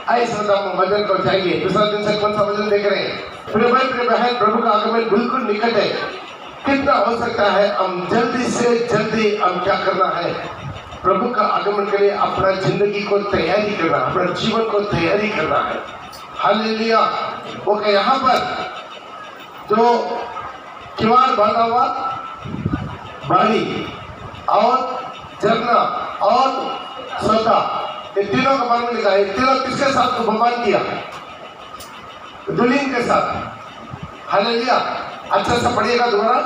आइए हम वचन को जाएंगे। पिछले दिन से कौन सा वचन देख रहे हैं? प्रिय भाई प्रिय बहन, प्रभु का आगमन बिल्कुल निकट है। कितना हो सकता है हम जल्दी से जल्दी हम क्या करना है? प्रभु का आगमन के लिए अपना जिंदगी को तैयारी करना, अपना जीवन को तैयारी करना है। हालेलुया। ओके, यहाँ पर जो किवाड़ बांधा हुआ बाड़ी और झरना और सोता, ये तीनों का बारे में लिखा है। तीनों किसके साथ भगवान किया? दुल्हन के साथ। हालेलुया। अच्छा सा पढ़िएगा दोबारा।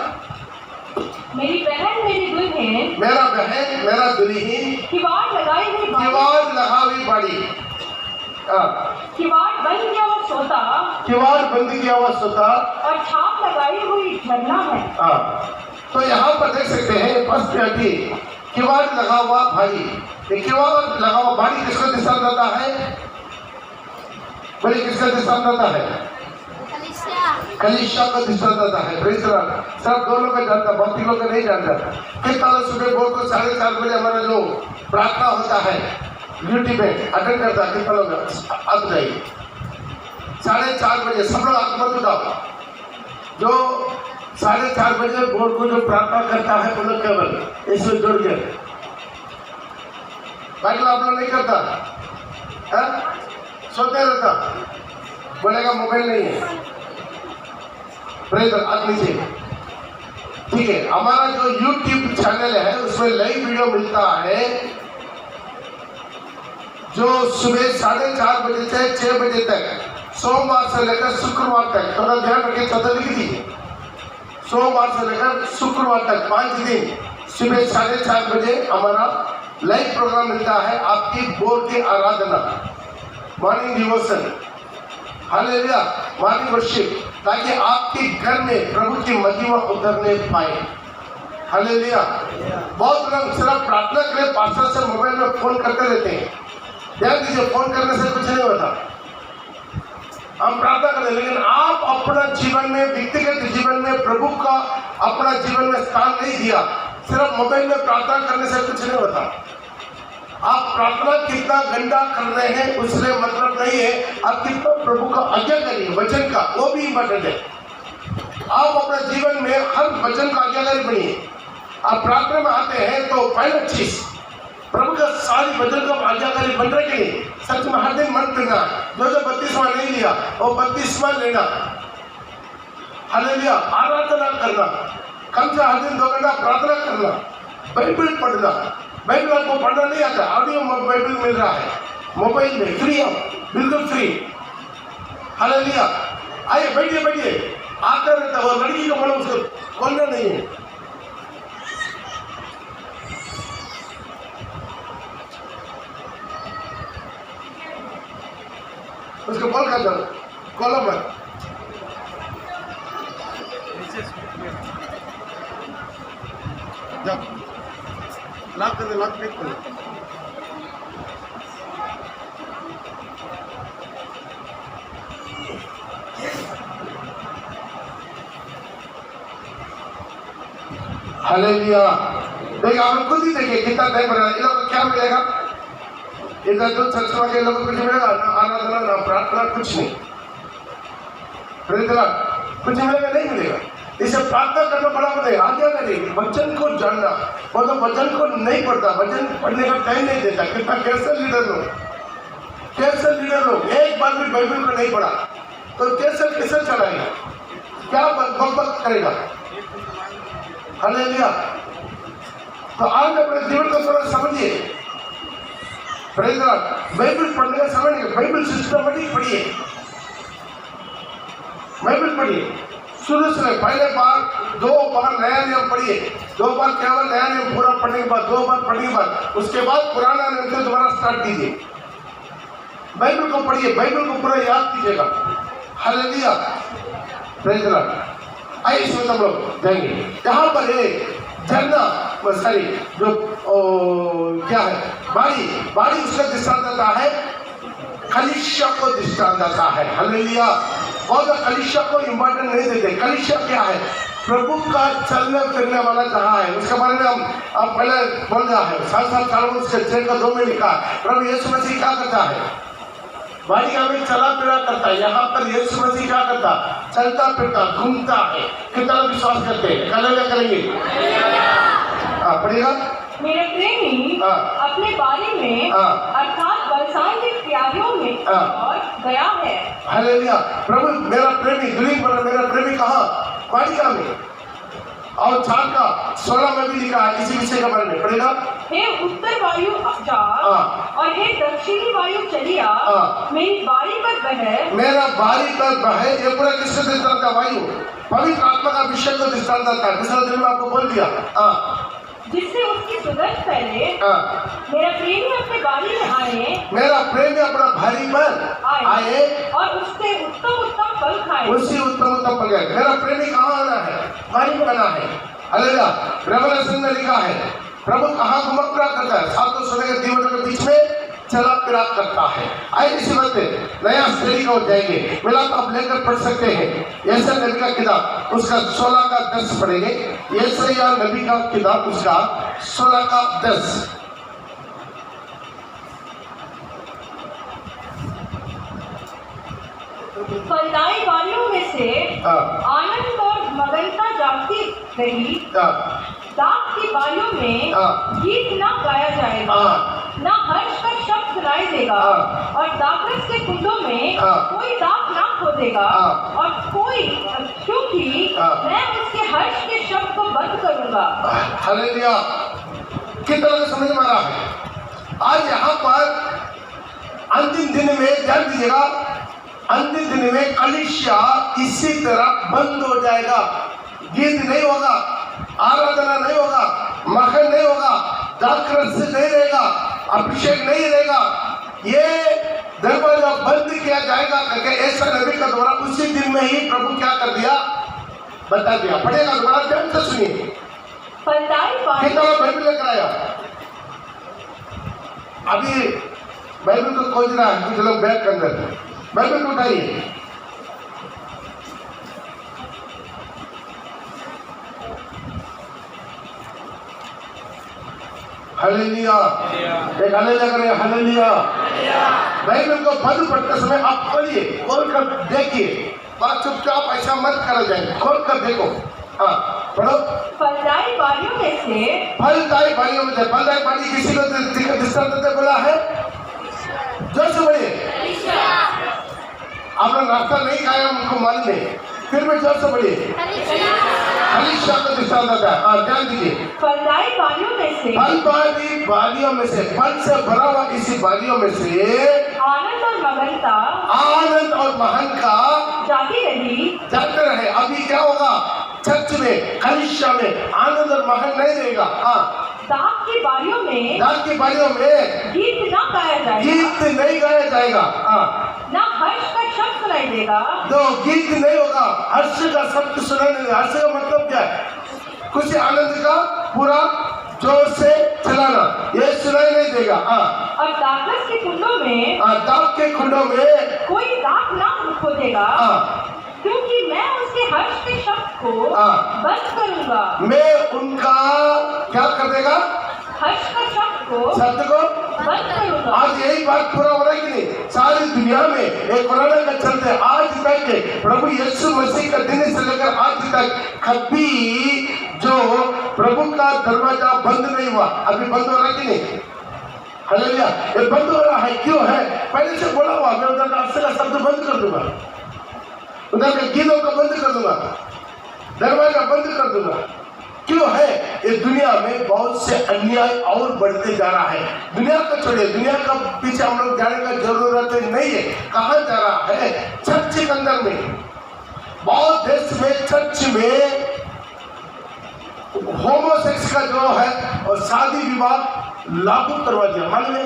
मेरी बहन मेरी दुल्हन, मेरा बहन मेरा दुल्हन, किवाड़ लगाई हुई बाड़ी, किवाड़ लगा हुई बाड़ी, किवाड़ बंद किया हुआ सोता, किवाड़ बंद किया हुआ सोता और छाप लगाई हुई झरना है। तो यहाँ पर देख सकते हैं फर्स्ट अभी किवाड़ लगा हुआ भारी। किवाड़ लगा हुआ भारी किसका दृष्टांत देता है? बोले किसका दृष्टांत देता है? कलीसिया का दृष्टांत देता है। सब दो लोग का जानता, बाकी लोग का नहीं जानता। कितना सुबह भोर को 4:30 बजे हमारा जो प्रार्थना होता है ड्यूटी में अटेंड करता है, कितना लोग अब जाइए 4:30 बजे सब लोग आत्मा उठाओ। जो 4:30 बजे भोर को जो प्रार्थना करता है वो लोग केवल इसमें जुड़ गए, बाकी आप लोग नहीं करता है? सोते रहता, बोलेगा मोबाइल नहीं है। आदमी से ठीक है। हमारा जो YouTube चैनल है उसमें लाइव वीडियो मिलता है जो सुबह 4:30 बजे से 6 बजे तक, सोमवार से लेकर शुक्रवार तक। थोड़ा ध्यान रखिए, चौदह लिखी थी। सोमवार से लेकर शुक्रवार तक 5 दिन सुबह 4:30 बजे हमारा लाइव प्रोग्राम मिलता है। आपकी बोर की आराधना, morning devotion, hallelujah, morning worship, ताकि आपके घर में प्रभु की महिमा उतरने पाए। हालेलुया। बहुत लोग सिर्फ प्रार्थना के लिए पास्टर से मोबाइल में फोन करते रहते हैं। ध्यान दीजिए, फोन करने से कुछ नहीं होता। हम प्रार्थना करते हैं, लेकिन आप अपना जीवन में, व्यक्तिगत जीवन में प्रभु का अपना जीवन में स्थान नहीं दिया। सिर्फ मोबाइल में प्रार्थना करने से कुछ नहीं होता। आप प्रार्थना कितना घंटा कर रहे हैं उससे मतलब नहीं है, आप कितना प्रभु का आज्ञा करिए, वचन का, वो भी इम्पोर्टेंट है। आप अपने जीवन में हर वचन का आज्ञाकारी बनिए। आप प्रार्थना में आते हैं तो पहला चीज प्रभु का सारी वचन का आज्ञाकारी बन रहे कि नहीं? सच में हर दिन मन करना, जो 32वां नहीं लिया वो 32वां लेना। हालेलुया। आराधना करना, कम से हर दिन 2 घंटा प्रार्थना करना, बाइबल पढ़ना। बाइबल आपको पढ़ना नहीं आता, ऑडियो बाइबल मिल रहा है मोबाइल में, फ्री है, बिल्कुल फ्री। हालेलुया। आइए बैठिए बैठिए। आकर रहता है, वो लड़की को बोलो उसको खोलना नहीं है। उसको बोल कर दो, खोलो मत। जाओ, लॉक कर दे, लॉक नहीं कर दे। हालेलुया। देखिए, आप खुद ही देखिए कितना टाइम बना। इन लोगों को क्या मिलेगा? इधर तो चर्च के लोगों को कुछ मिलेगा ना? आराधना ना प्रार्थना, कुछ नहीं। कुछ मिलेगा नहीं मिलेगा। इसे प्रार्थना करना बड़ा पड़े, आज्ञा करें, वचन को जानना। वो तो वचन को नहीं पढ़ता, वचन पढ़ने का टाइम नहीं देता। कितना कैसे लीडर लोग, एक बार भी बाइबल को नहीं पढ़ा तो कैसे चलाएगा? क्या बकबक करेगा? हालेलुया। तो आज अपने जीवन को थोड़ा समझिए। बाइबल पढ़ने का समय नहीं, बाइबल सिस्टमेटिक पढ़िए, बाइबल पढ़िए शुरू से। पहले बार 2 बार नया नियम पढ़िए, 2 बार केवल नया नियम पूरा पढ़ने के बाद, 2 बार पढ़ने के बाद उसके बाद पुराना नियम से दोबारा स्टार्ट कीजिए। बाइबल को पढ़िए, बाइबल को पूरा याद कीजिएगा। Hallelujah, praise the Lord. आइए इसमें हम लोग जाएंगे। यहाँ पर एक झरना, सॉरी, जो क्या है, बाड़ी उसका दृष्टांत देता है, कलीसिया को दृष्टांत देता है। हालेलुया। बहुत कलीसिया को इम्पोर्टेंट नहीं देते। कलीसिया क्या है? प्रभु का चलने फिरने वाला जहाँ है, उसके बारे में हम पहले बोल रहा है। 7 साल उसके 6 का 2 में लिखा है। प्रभु यीशु मसीह क्या करता है? वाटिका में चला फिरा करता है। यहाँ पर यीशु मसीह क्या करता? चलता फिरता घूमता है। कितना विश्वास करते हैं? हालेलुया करेंगे। पढ़ेगा। मेरे प्रेमी अपने बारे में अर्थात बरसात की तैयारियों में और गया है। हालेलुया। प्रभु मेरा प्रेमी दुनिया पर मेरा प्रेमी कहाँ? वाटिका में। और 4 का 16 में भी लिखा है इसी विषय के बारे में। पढ़ेगा। हे उत्तर वायु जा और हे दक्षिणी वायु चलिया मेरी बारी पर बहे। मेरा बारी पर बहे। ये पूरा किसका दृष्टांत था? वायु पवित्र आत्मा का विषय को दृष्टांत था। दूसरा दिन में आपको बोल दिया जिससे उसकी सुगंध फैले। मेरा प्रेमी अपने बारी में आए। मेरा प्रेमी अपना भारी पर आए और उससे उत्तम उत्तम फल खाए। उसी उत्तम उत्तम फल खाए। मेरा प्रेमी कहाँ आना है? बारी में आना है। हालेलुया। रेवलेशन में लिखा है प्रभु कहाँ घुमक फिरा करता है? सातों सोने के दीवारों के बीच में चला फिरा करता है। आइए इसी वक्त नया स्टडी को जाएंगे। मिला तो आप लेकर पढ़ सकते हैं। यशायाह नबी का किताब उसका 16 का 10 पढ़ेंगे। यशायाह नबी का किताब उसका 16 का 10। फलदायी वादियों में से आनंद और मगनता जागती रही। दाख की बारियों में गीत ना गाया जाएगा, ना हर्ष का शब्द सुनाई देगा और दाखरस के कुंडों में कोई दाख ना खोदेगा और कोई, क्योंकि मैं उसके हर्ष के शब्द को बंद करूंगा। हालेलुया। कितना लोग समझ में आ रहा है? आज यहाँ पर अंतिम दिन में ध्यान दीजिएगा, अंतिम दिन में कलीसिया इसी तरह बंद हो जाएगा। गीत नहीं होगा, आराधना नहीं होगा, मखन नहीं होगा, दाखरस नहीं रहेगा, अभिषेक नहीं रहेगा। ये दरवाजा बंद किया जाएगा करके ऐसा नबी का द्वारा उसी दिन में ही प्रभु क्या कर दिया? बता दिया। पढ़ेगा दोबारा ध्यान से सुनिए। कितना बाइबल लेकर आया? अभी बाइबल को खोज रहा है कुछ लोग बैग के अंदर। बाइबल को उठाइए। हालेलुया। एक हालेलुया करें। हालेलुया। बाइबल को बंद पढ़ते समय आप खोलिए, खोल कर देखिए। बात चुपचाप ऐसा मत करा जाए, खोल कर देखो। पढ़ो। फलदायी बारियों में से, फलदायी बारियों में से, फलदायी बारी किसी को दृष्टांत देते बोला है? जोर से बोलिए। आपने नाश्ता नहीं खाया उनको मालूम है, फिर भी जोर से बोलिए। कलीसिया को दृष्टांत देता है। ध्यान दीजिए। फलदायी बारियों में से, फलदायी बारियों में से, फल से भरा हुआ किसी बारियों में से आनंद और मगनता, आनंद और महन का जाते रहे। अभी क्या होगा? चर्च में, कलीसिया में आनंद और महन नहीं रहेगा। दाख की बारियों में, दाख की बारियों में गीत ना गाया जाएगा, गीत नहीं गाया जाएगा, ना हर्ष का शब्द सुनाई देगा। तो गीत नहीं होगा, हर्ष का शब्द सुनाई देगा। हर्ष का मतलब क्या है? कुछ आनंद का पूरा जोर से चलाना, ये सुनाई नहीं देगा। और दाखरस के कुंडों में, दाख के कुंडों में कोई दाख ना खोदेगा, क्योंकि मैं उसके हर्ष के शब्द को बंद करूंगा। मैं उनका क्या कर देगा? हर्ष का शब्द को बंद करूंगा। आज यही बात पूरा हो रहा है कि नहीं? सारी दुनिया में एक कोरोना का चलते आज तक प्रभु यीशु मसीह का दिन से लेकर आज तक कभी जो प्रभु का दरवाजा बंद नहीं हुआ। अभी बंद हो रहा है कि नहीं? हालेलुया। ये बंद हो रहा है, क्यों है? पहले से बोला हुआ मैं उधर का हर्ष का शब्द बंद कर दूंगा, उधर के गीतों को बंद कर दूंगा, दरवाजा बंद कर दूंगा। क्यों है? ये दुनिया में बहुत से अन्याय और बढ़ते जा रहा है। दुनिया को छोड़िए, दुनिया का पीछे हम लोग जाने का जरूरत नहीं है। कहाँ जा रहा है? चर्च के अंदर में, बहुत देश में चर्च में होमोसेक्स का जो है और शादी विवाह लागू करवा दिया। मालूम है?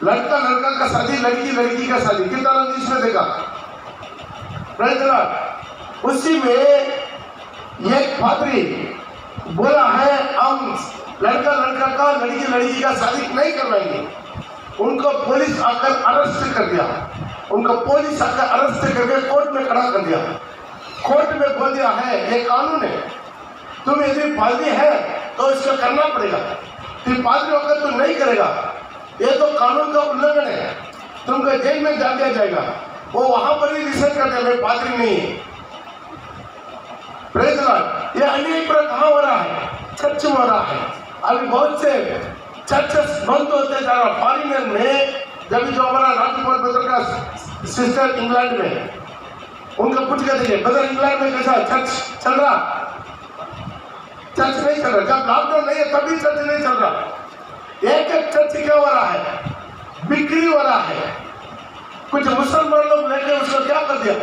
लड़का लड़का का शादी, लड़की लड़की का शादी। कितना लोग इसमें देखा? उसी में एक पादरी बोला है हम लड़का लड़का का, लड़की लड़की का शादी नहीं करवाएंगे। उनको पुलिस आकर अरेस्ट कर दिया, उनको पुलिस आकर अरेस्ट करके कोर्ट में खड़ा कर दिया। कोर्ट में बोल दिया है ये कानून है, तुम यदि पादरी है तो इसको करना पड़ेगा, तुम पादरी होकर तो नहीं करेगा, ये तो कानून का उल्लंघन है। तुमको जेल में डाल दिया जाएगा। वो वहां पर भी रिसर्च करते हैं, पादरी नहीं है। Praise the Lord. ये अन्याय पर कहां हो रहा है? चर्च में हो रहा है। अभी बहुत से चर्चेस बंद होते जा रहा। फॉरिनर में जब जो हमारा राजपाल ब्रदर का सिस्टर इंग्लैंड में, उनका पूछ के देखिए ब्रदर इंग्लैंड में कैसा चर्च चल रहा? चर्च नहीं चल रहा। जब लॉकडाउन नहीं है तभी चर्च नहीं चल रहा। एक एक चर्च क्या हो रहा है? बिक्री हो रहा है। कुछ मुसलमान लोग लेके उसको क्या कर दिया?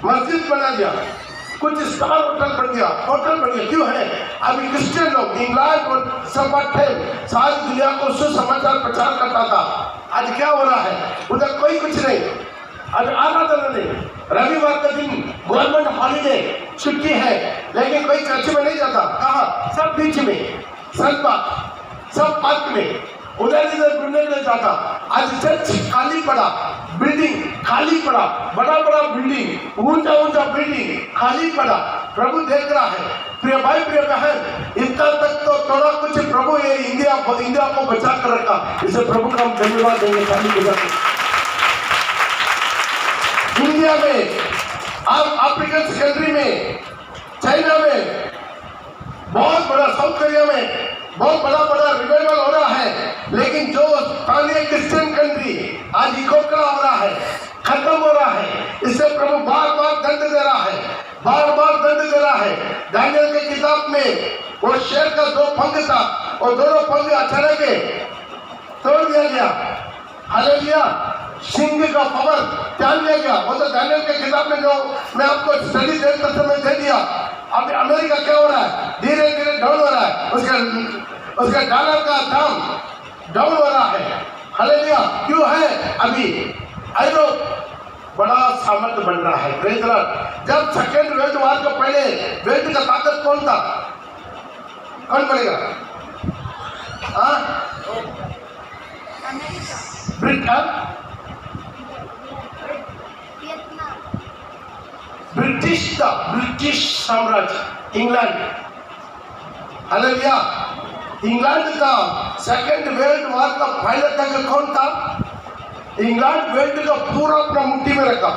मस्जिद बना दिया, कुछ स्टार होटल बन गया, होटल बन गया। क्यों है? अभी क्रिश्चियन लोग इंग्लैंड और सब सारी दुनिया को सुसमाचार प्रचार करता था। आज क्या हो रहा है? उधर कोई कुछ नहीं। आज आराधना नहीं। रविवार का दिन गवर्नमेंट हॉलीडे, छुट्टी है, लेकिन कोई चर्च में नहीं जाता। कहा? सब बीच में, सब पार्क में, उधर इधर घूमने नहीं जाता। आज चर्च खाली पड़ा, बिल्डिंग खाली पड़ा, बड़ा बड़ा बिल्डिंग, ऊंचा ऊंचा बिल्डिंग खाली पड़ा। प्रभु देख रहा है। प्रिय भाई प्रिय बहन, इतना तक तो थोड़ा कुछ प्रभु ये इंडिया को बचा कर रखा। इसे प्रभु का हम धन्यवाद देंगे। इंडिया में, अफ्रीकन कंट्री में, चाइना में, बहुत बड़ा, साउथ कोरिया में बहुत बड़ा बड़ा रिवाइवल हो रहा है। लेकिन जो स्थानीय क्रिश्चियन कंट्री आज इकोकड़ा हो रहा है, खत्म हो रहा है। इससे प्रभु बार बार दंड दे रहा है, बार बार दंड दे रहा है। दानियल के किताब में वो शेर का 2 पंख था और दोनों पंख अचानक तोड़ दिया गया। हालेलुया। सिंह का पावर जान लिया गया। वो तो दानियल के किताब में जो मैं आपको स्टडी देखते समय दे दिया। अभी अमेरिका क्या हो रहा है? धीरे धीरे डाउन हो रहा है। उसका डॉलर का दाम डाउन हो रहा है। हालेलुया। क्यों है? अभी यूरोप बड़ा सामर्थ्य बन रहा है। Praise the Lord. जब सेकेंड वर्ल्ड वॉर के पहले वर्ल्ड का ताकत कौन था? कौन बनेगा? ब्रिटेन, ब्रिटिश साम्राज्य, इंग्लैंड। हालेलुया। इंग्लैंड का सेकेंड वर्ल्ड वॉर का फाइनल तक कौन था? इंग्लैंड वर्ल्ड का पूरा अपना मुट्ठी में रखा।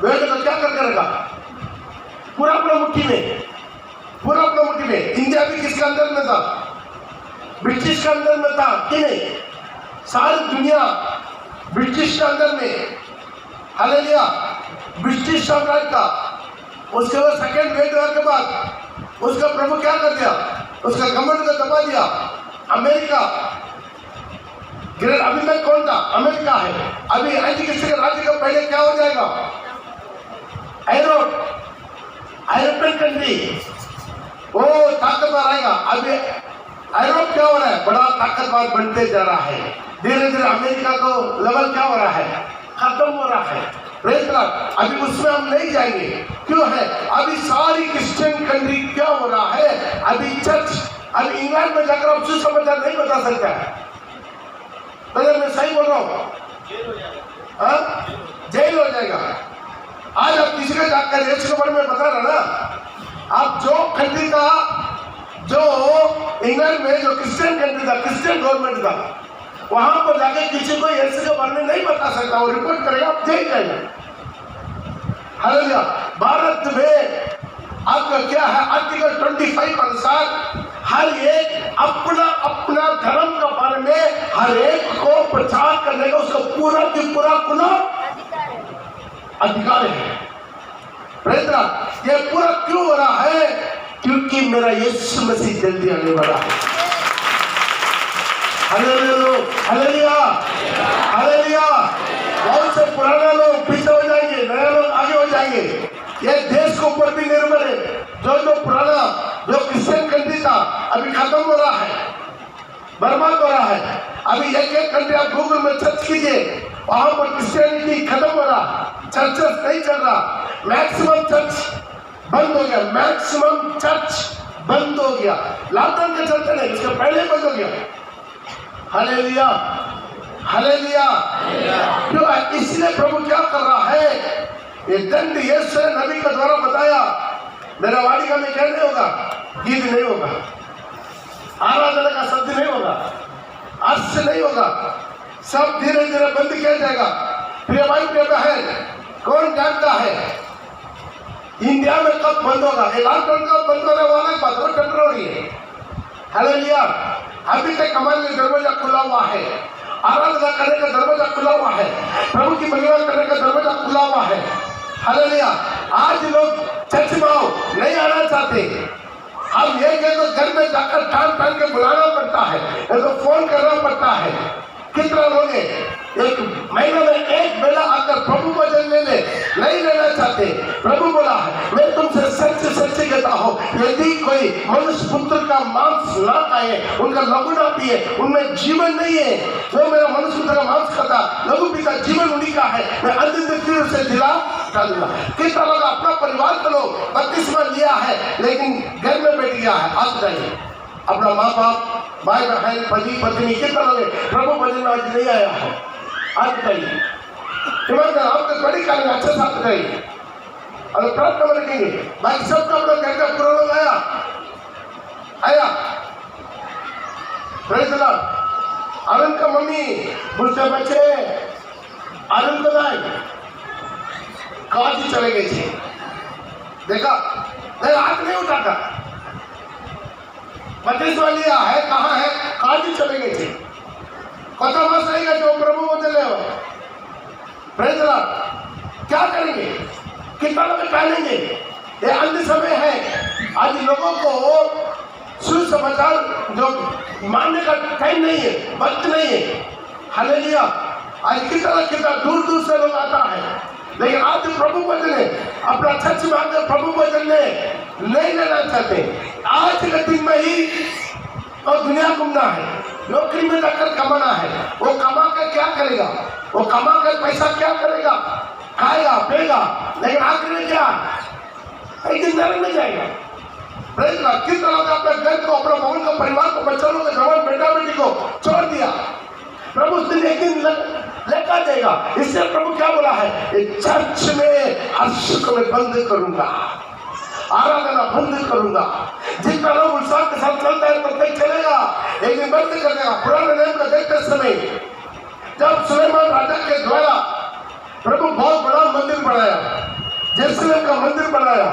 वर्ल्ड का क्या करके रखा? पूरा अपना मुट्ठी में, पूरा अपना मुट्ठी में। इंडिया भी किसके अंदर में था? ब्रिटिश के अंदर में था कि नहीं? सारी दुनिया ब्रिटिश के अंदर में। हालेलुया। ब्रिटिश साम्राज्य था। उसके बाद सेकेंड वर्ल्ड वॉर के बाद उसका प्रभु क्या कर दिया? उसका गवर्नमेंट को दबा दिया। अमेरिका अभी तक कौन था? अमेरिका है। अभी किसी के राज्य का पहले क्या हो जाएगा? यूरोपियन कंट्री वो ताकतवर आएगा। अभी यूरोप क्या हो रहा है? बड़ा ताकतवर बनते जा रहा है। धीरे धीरे अमेरिका को लेवल क्या हो रहा है? खत्म हो रहा है। Praise the Lord. अभी उसमें हम नहीं जाएंगे। क्यों है? अभी सारी क्रिश्चियन कंट्री क्या हो रहा है? अभी चर्च, अभी इंग्लैंड में जाकर आप सुसमाचार नहीं बता सकता है। मैं सही बोल रहा हूँ? जेल हो जाएगा। आज आप किसी को जाकर यीशु के बारे में बता रहे ना, आप जो कंट्री का, जो इंग्लैंड में जो क्रिश्चियन कंट्री था, क्रिश्चियन गवर्नमेंट था, वहां पर जाके किसी को यीशु के बारे में नहीं बता सकता। वो रिपोर्ट करेगा, आप जेल जाएगा। हालेलुया। भारत में आपका क्या है? आर्टिकल 25 अनुसार हर एक अपना अपना धर्म के बारे में हर एक को प्रचार करने का उसका पूरा की पूरा अधिकार है। Praise the Lord. ये पूरा क्यों हो रहा है? क्योंकि मेरा यीशु मसीह जल्दी आने वाला है। Hallelujah, hallelujah. बहुत से पुराने लोग पीछे हो जाएंगे, नए लोग आगे हो जाएंगे। ये देश के ऊपर भी निर्भर है। जो पुराना जो क्रिश्चियन कंट्री था अभी खत्म हो रहा है, बर्बाद हो रहा है। अभी एक एक कंट्री आप गूगल में सर्च कीजिए, वहां पर क्रिश्चियनिटी खत्म हो रहा, चर्चेस नहीं चल रहा। मैक्सिमम चर्च बंद हो गया, मैक्सिमम चर्च बंद हो गया। लॉकडाउन के चलते नहीं, उसके पहले बंद हो गया। Hallelujah, hallelujah. क्यों? इसलिए प्रभु क्या कर रहा है? ये दंड यीशु नबी के द्वारा बताया। मेरा वाडिका में क्या नहीं होगा? गीत नहीं होगा, आराधना का शब्द नहीं होगा, अर्थ नहीं होगा, सब धीरे धीरे बंद किया जाएगा। प्रिय भाई प्रिय बहन, कौन जानता है इंडिया में कब बंद होगा? लॉकडाउन कब बंद होने वाला है, बात वो टेम्पररी है। हालेलुया। अभी तक हमारे लिए दरवाजा खुला हुआ है, आराधना करने का दरवाजा खुला हुआ है, प्रभु की महिमा करने का दरवाजा खुला हुआ है। हालेलुया। आज लोग चर्च में आओ नहीं आना चाहते। हम ये कह तो घर में जाकर टाल के बुलाना पड़ता है, तो फोन करना पड़ता है। कितना लोग एक महीने में एक बेला आकर प्रभु वचन लेने नहीं लेना चाहते। प्रभु बोला है, मैं तुमसे सच सच कहता हूँ, यदि कोई मनुष्य पुत्र का मांस ना खाए, उनका लघु ना पिए, उनमें जीवन नहीं है। जो मेरा मनुष्य पुत्र का मांस खाता, लघु पीता, जीवन उन्हीं का है। मैं अंतिम दिन से दिला डालूंगा। कितना लोग अपना परिवार को लोग बपतिस्मा लिया है लेकिन घर में बैठ गया है। आज जाइए अपना माँ बाप, भाई बहन, पति पत्नी, कितना लोग प्रभु भजन में आज नहीं आया है। आज बताइए आपको बड़ी कार्य अच्छा साथ बताइए और प्रार्थना में रखेंगे। भाई सबका अपना घर का पूरा लोग आया प्रेज़ द लॉर्ड। अरुण का मम्मी बुढ़े बच्चे अरुण को नहीं काजी चले गए थे। देखा हाथ नहीं उठाता, बपतिस्मा लिया है, कहाँ है, काजी चले गए थे। कथा बस रहेगा जो प्रभु को चले हो। Praise the Lord. क्या करेंगे? कितना लोग पहनेंगे? ये अंत समय है। आज लोगों को सुसमाचार जो मानने का टाइम नहीं है, वक्त नहीं है। हालेलुया। आज कितना दूर दूर से लोग आता है, लेकिन आज प्रभु वचन है अपना चर्च में आकर प्रभु वचन नहीं लेना चाहते। आज के दिन में ही और दुनिया घूमना है, नौकरी में जाकर कमाना है। वो कमा कर क्या करेगा? वो कमा कर पैसा क्या करेगा? खाएगा पिएगा, लेकिन आखिर में क्या? एक दिन नरक में जाएगा। कितना लोग अपने घर को, अपना भवन को, परिवार को, बच्चों को, जवान बेटा बेटी को छोड़ दिया। प्रभु उस दिन एक दिन लेकर देगा। इससे प्रभु क्या बोला है? एक चर्च में हर सुख में बंद करूंगा, आराधना बंद करूंगा। जितना लोग उत्साह के साथ चलता है तब तक चलेगा, एक दिन बंद कर देगा। पुराने नियम को देखते समय जब सुलेमान राजा के द्वारा प्रभु बहुत बड़ा मंदिर बनाया, यरूशलेम का मंदिर बनाया,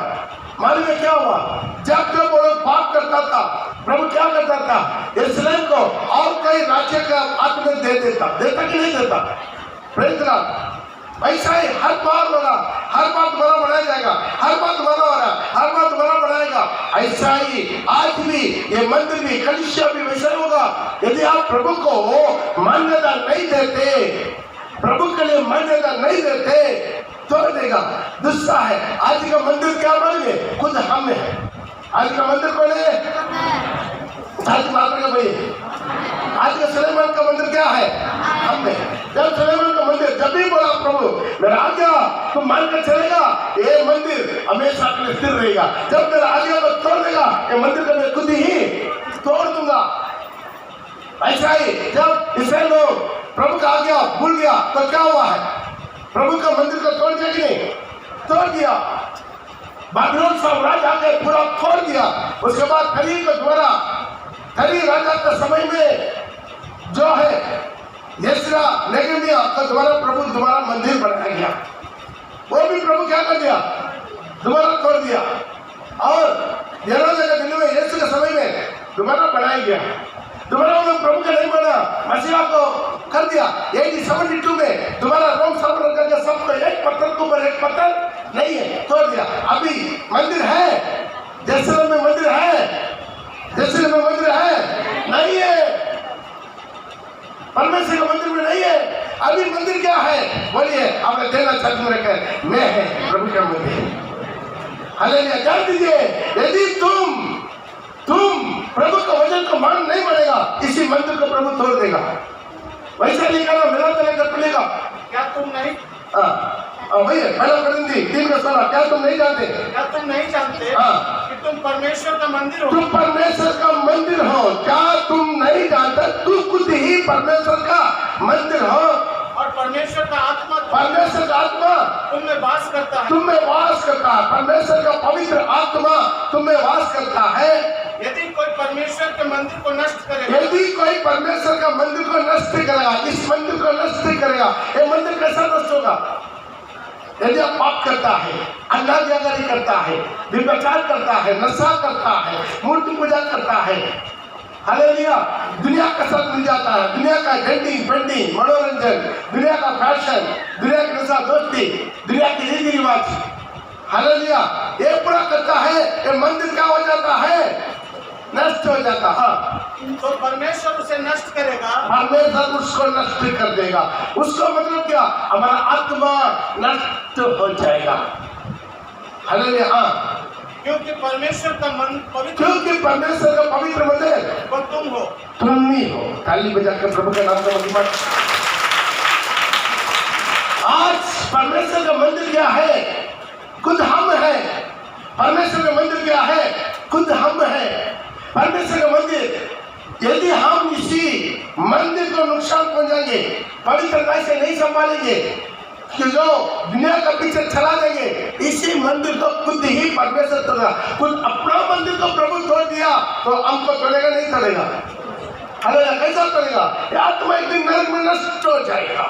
मालूम है क्या हुआ? जब वो लोग पाप करता था, प्रभु क्या करता था? यरूशलेम को और कई राज्य का हाथ में दे देता कि नहीं देता? Praise the Lord. ऐसा ही हर बार तुम्हारा बनाया जाएगा, हर बार तुम्हारा हो रहा है, हर बार तुम्हारा बनाएगा। ऐसा ही आज भी ये मंदिर भी, कलीसिया भी वैसा होगा। यदि आप प्रभु को मान्यता नहीं देते, प्रभु के लिए मान्यता नहीं देते, तोड़ देगा। दूसरा है आज का मंदिर क्या बनेंगे? खुद हम है। आज का मंदिर कौन है? आज का सुलेमान का मंदिर क्या है? हम है। जब सुलेमान का मंदिर, जब भी बोला प्रभु मेरा आज्ञा तुम मानकर चलेगा, ये मंदिर हमेशा के लिए स्थिर रहेगा। जब मेरा आज्ञा को तोड़ देगा, ये मंदिर को मैं खुद ही तोड़ दूंगा। ऐसा ही जब इसे लोग प्रभु का आज्ञा भूल गया तो क्या हुआ है? प्रभु का मंदिर को तोड़ दिया कि नहीं? तोड़ दिया। बाबिलोन साम्राज्य आके पूरा तोड़ दिया। उसके बाद खलील के द्वारा, खलील राजा के समय में जो है यशरा नेगेमिया का द्वारा प्रभु दोबारा मंदिर बनाया गया। वो भी प्रभु क्या कर दिया? दोबारा तोड़ दिया। और यरूशलेम के दिल में यीशु के समय में दोबारा बनाया गया। दोबारा वो लोग प्रभु का नहीं बना, मसीहा को कर दिया। 72 में दोबारा रोम साम्राज्य करके सबको एक पत्थर के ऊपर एक पत्थर नहीं है, तोड़ दिया। अभी मंदिर है, यरूशलेम में मंदिर है, यरूशलेम में मंदिर है नहीं है, परमेश्वर का मंदिर में नहीं है। अभी मंदिर क्या है? बोलिए आपने देना चर्च में रखे, मैं है प्रभु का मंदिर। हालेलुया। जान दीजिए, यदि तुम प्रभु का वचन को मान नहीं बनेगा, इसी मंदिर को प्रभु तोड़ देगा। वैसा लिखा ना, मेरा चलेगा चलेगा। क्या तुम नहीं? भैया पहला करिंदी 3:16, क्या तुम नहीं जानते? क्या तुम नहीं जानते कि तुम परमेश्वर का मंदिर हो? तुम परमेश्वर का मंदिर हो। क्या तुम नहीं जानते? तू खुद ही परमेश्वर का मंदिर हो। और परमेश्वर का आत्मा, परमेश्वर का आत्मा तुम में वास करता है। तुम में वास करता है। परमेश्वर का पवित्र आत्मा तुम में वास करता है। यदि कोई परमेश्वर के मंदिर को नष्ट करेगा, यदि कोई परमेश्वर का मंदिर को नष्ट करेगा, इस मंदिर को नष्ट करेगा, ये मंदिर कैसा नष्ट होगा? यदि आप पाप करता है, अन्यायकारी करता है, व्यभिचार करता है, नशा करता है, मूर्ति पूजा करता है, हालेलुया, दुनिया का साथ मिल जाता है, दुनिया का डेटिंग पेंटिंग मनोरंजन, दुनिया का फैशन, दुनिया की नशा दोस्ती, दुनिया की रीति रिवाज, हालेलुया, ये पूरा करता है, ये मंदिर क्या हो जाता है? नष्ट हो जाता है। तो परमेश्वर उसे नष्ट करेगा। परमेश्वर उसको नष्ट कर देगा। उसको मतलब क्या? हमारा आत्मा नष्ट हो जाएगा। हालेलुया। क्योंकि परमेश्वर का मन पवित्र, क्योंकि परमेश्वर का पवित्र मंदिर वो तुम हो। तुम ही हो। ताली बजा के प्रभु के नाम का महिमा। आज परमेश्वर का मंदिर क्या है? खुद हम है। परमेश्वर का मंदिर क्या है? खुद हम है। परमेश्वर का मंदिर, यदि हम इसी मंदिर को नुकसान पहुंचाएंगे, पवित्रता से नहीं संभालेंगे, कि जो दुनिया का पीछे चला देंगे, इसी मंदिर को खुद ही परमेश्वर तोड़ा। खुद अपना मंदिर को प्रभु तोड़ दिया तो हमको तोड़ेगा नहीं तोड़ेगा? हालेलुया। कैसा तोड़ेगा? ये आत्मा एक दिन नरक में नष्ट हो जाएगा,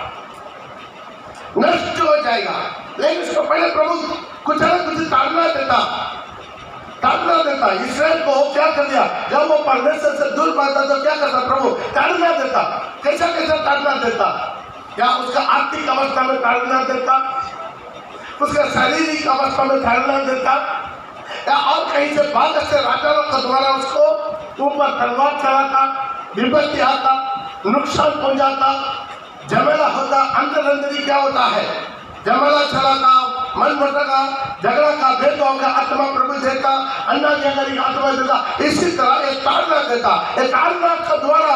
नष्ट हो जाएगा। लेकिन उसको पहले प्रभु कुछ ना कुछ ताड़ना देता। इसराइल को क्या कर दिया? जब वो परमेश्वर से दूर पाता तो क्या करता? प्रभु ताड़ना देता। कैसा ताड़ना देता? क्या उसका आर्थिक अवस्था में ताड़ना देता, उसका शारीरिक अवस्था में ताड़ना देता, या और कहीं से बाद से राजाओं के द्वारा उसको ऊपर तलवार चलाता, विपत्ति आता, नुकसान पहुंचाता, झमेला होता, अंदर क्या होता है? झमेला चलाता, मन भटका, झगड़ा का, भेदभाव का आत्मा प्रभु देता, अन्यायकारी का आत्मा देता। इसी तरह एक ताड़ना देता। एक ताड़ना के द्वारा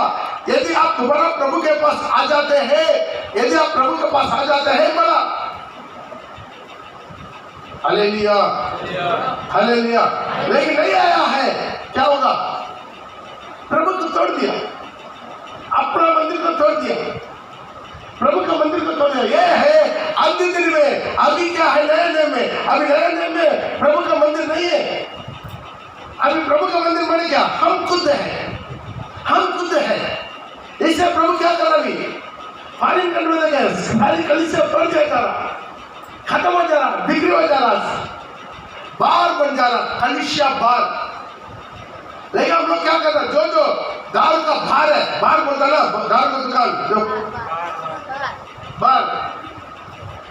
यदि आप दोबारा प्रभु के पास आ जाते हैं, यदि आप प्रभु के पास आ जाते हैं, बड़ा हालेलुया, हालेलुया। लेकिन नहीं आया है, क्या होगा? प्रभु को तोड़ दिया, अपना मंदिर को तोड़ दिया, प्रभु का मंदिर को तोड़ दिया। ये है अंतिम दिन में। अभी क्या है? नए नियम में। अभी नए नियम में प्रभु का मंदिर नहीं है। अभी प्रभु का मंदिर बने क्या? हम खुद हैं, हम खुद हैं। इससे प्रभु क्या कर रहा? अभी फारिन कर में लगे, सारी कलीसिया बढ़ जा रहा, खत्म हो जा रहा, बिक्री हो जा रहा, बार बन जा रहा, कलीसिया बार। लेकिन हम लोग क्या कर रहे हैं? जो दारू का भार है, बार बोलता ना, दारू का दुकान, जो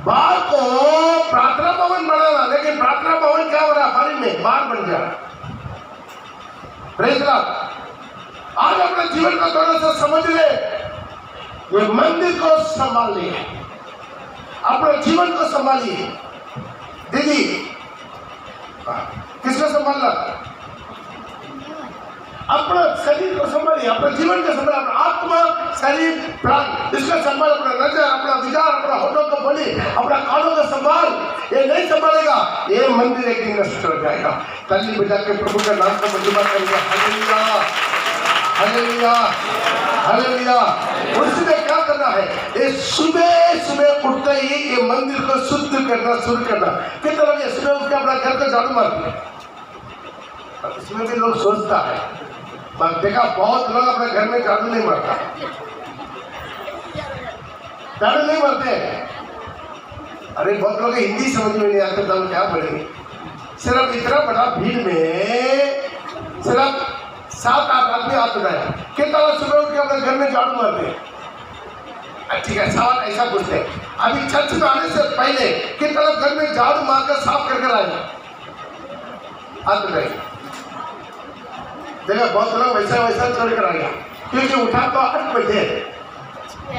बार को प्रार्थना भवन बनाना, लेकिन प्रार्थना भवन क्या हो रहा है? फारिन में बार बन जा रहा। Praise Lord. आज अपने जीवन को थोड़ा सा समझ ले, ये मंदिर को संभालिए, अपने जीवन को संभालिए। दीदी किसको संभालना? अपना शरीर को संभालिए, अपने जीवन को संभालिए, अपना आत्मा, शरीर, प्राण, इसका संभाल। अपना नजर, अपना विचार, अपना होठों को बोली, अपना कानों का संभाल। ये नहीं संभालेगा, ये मंदिर एक दिन नष्ट हो जाएगा। ताली बजा के प्रभु का नाम का महिमा करेगा। Hallelujah, hallelujah, hallelujah. उसमें क्या करना है? ये सुबह उठते ही ये मंदिर को शुद्ध करना शुरू करना। कितने लोग सुबह उठ के अपना घर को झाड़ू मारते हैं? इसमें भी लोग सोचता है, पर देखा बहुत लोग अपने घर में झाड़ू नहीं मारता, झाड़ू नहीं मारते। अरे बहुत लोग हिंदी समझ में नहीं आते तो हम क्या बोलेंगे? सिर्फ इतना बड़ा भीड़ में सिर्फ 7-8 आदमी हाथ उठाया। कितना लोग सुबह उठ के अपने घर में झाड़ू मारते हैं? ठीक है, सवाल ऐसा पूछते हैं, अभी चर्च में आने से पहले कितना लोग घर में झाड़ू मारकर साफ कर आए? हाथ उठाए। देखा बहुत लोग वैसा छोड़ कर आएगा, क्योंकि उठा तो 8 बजे,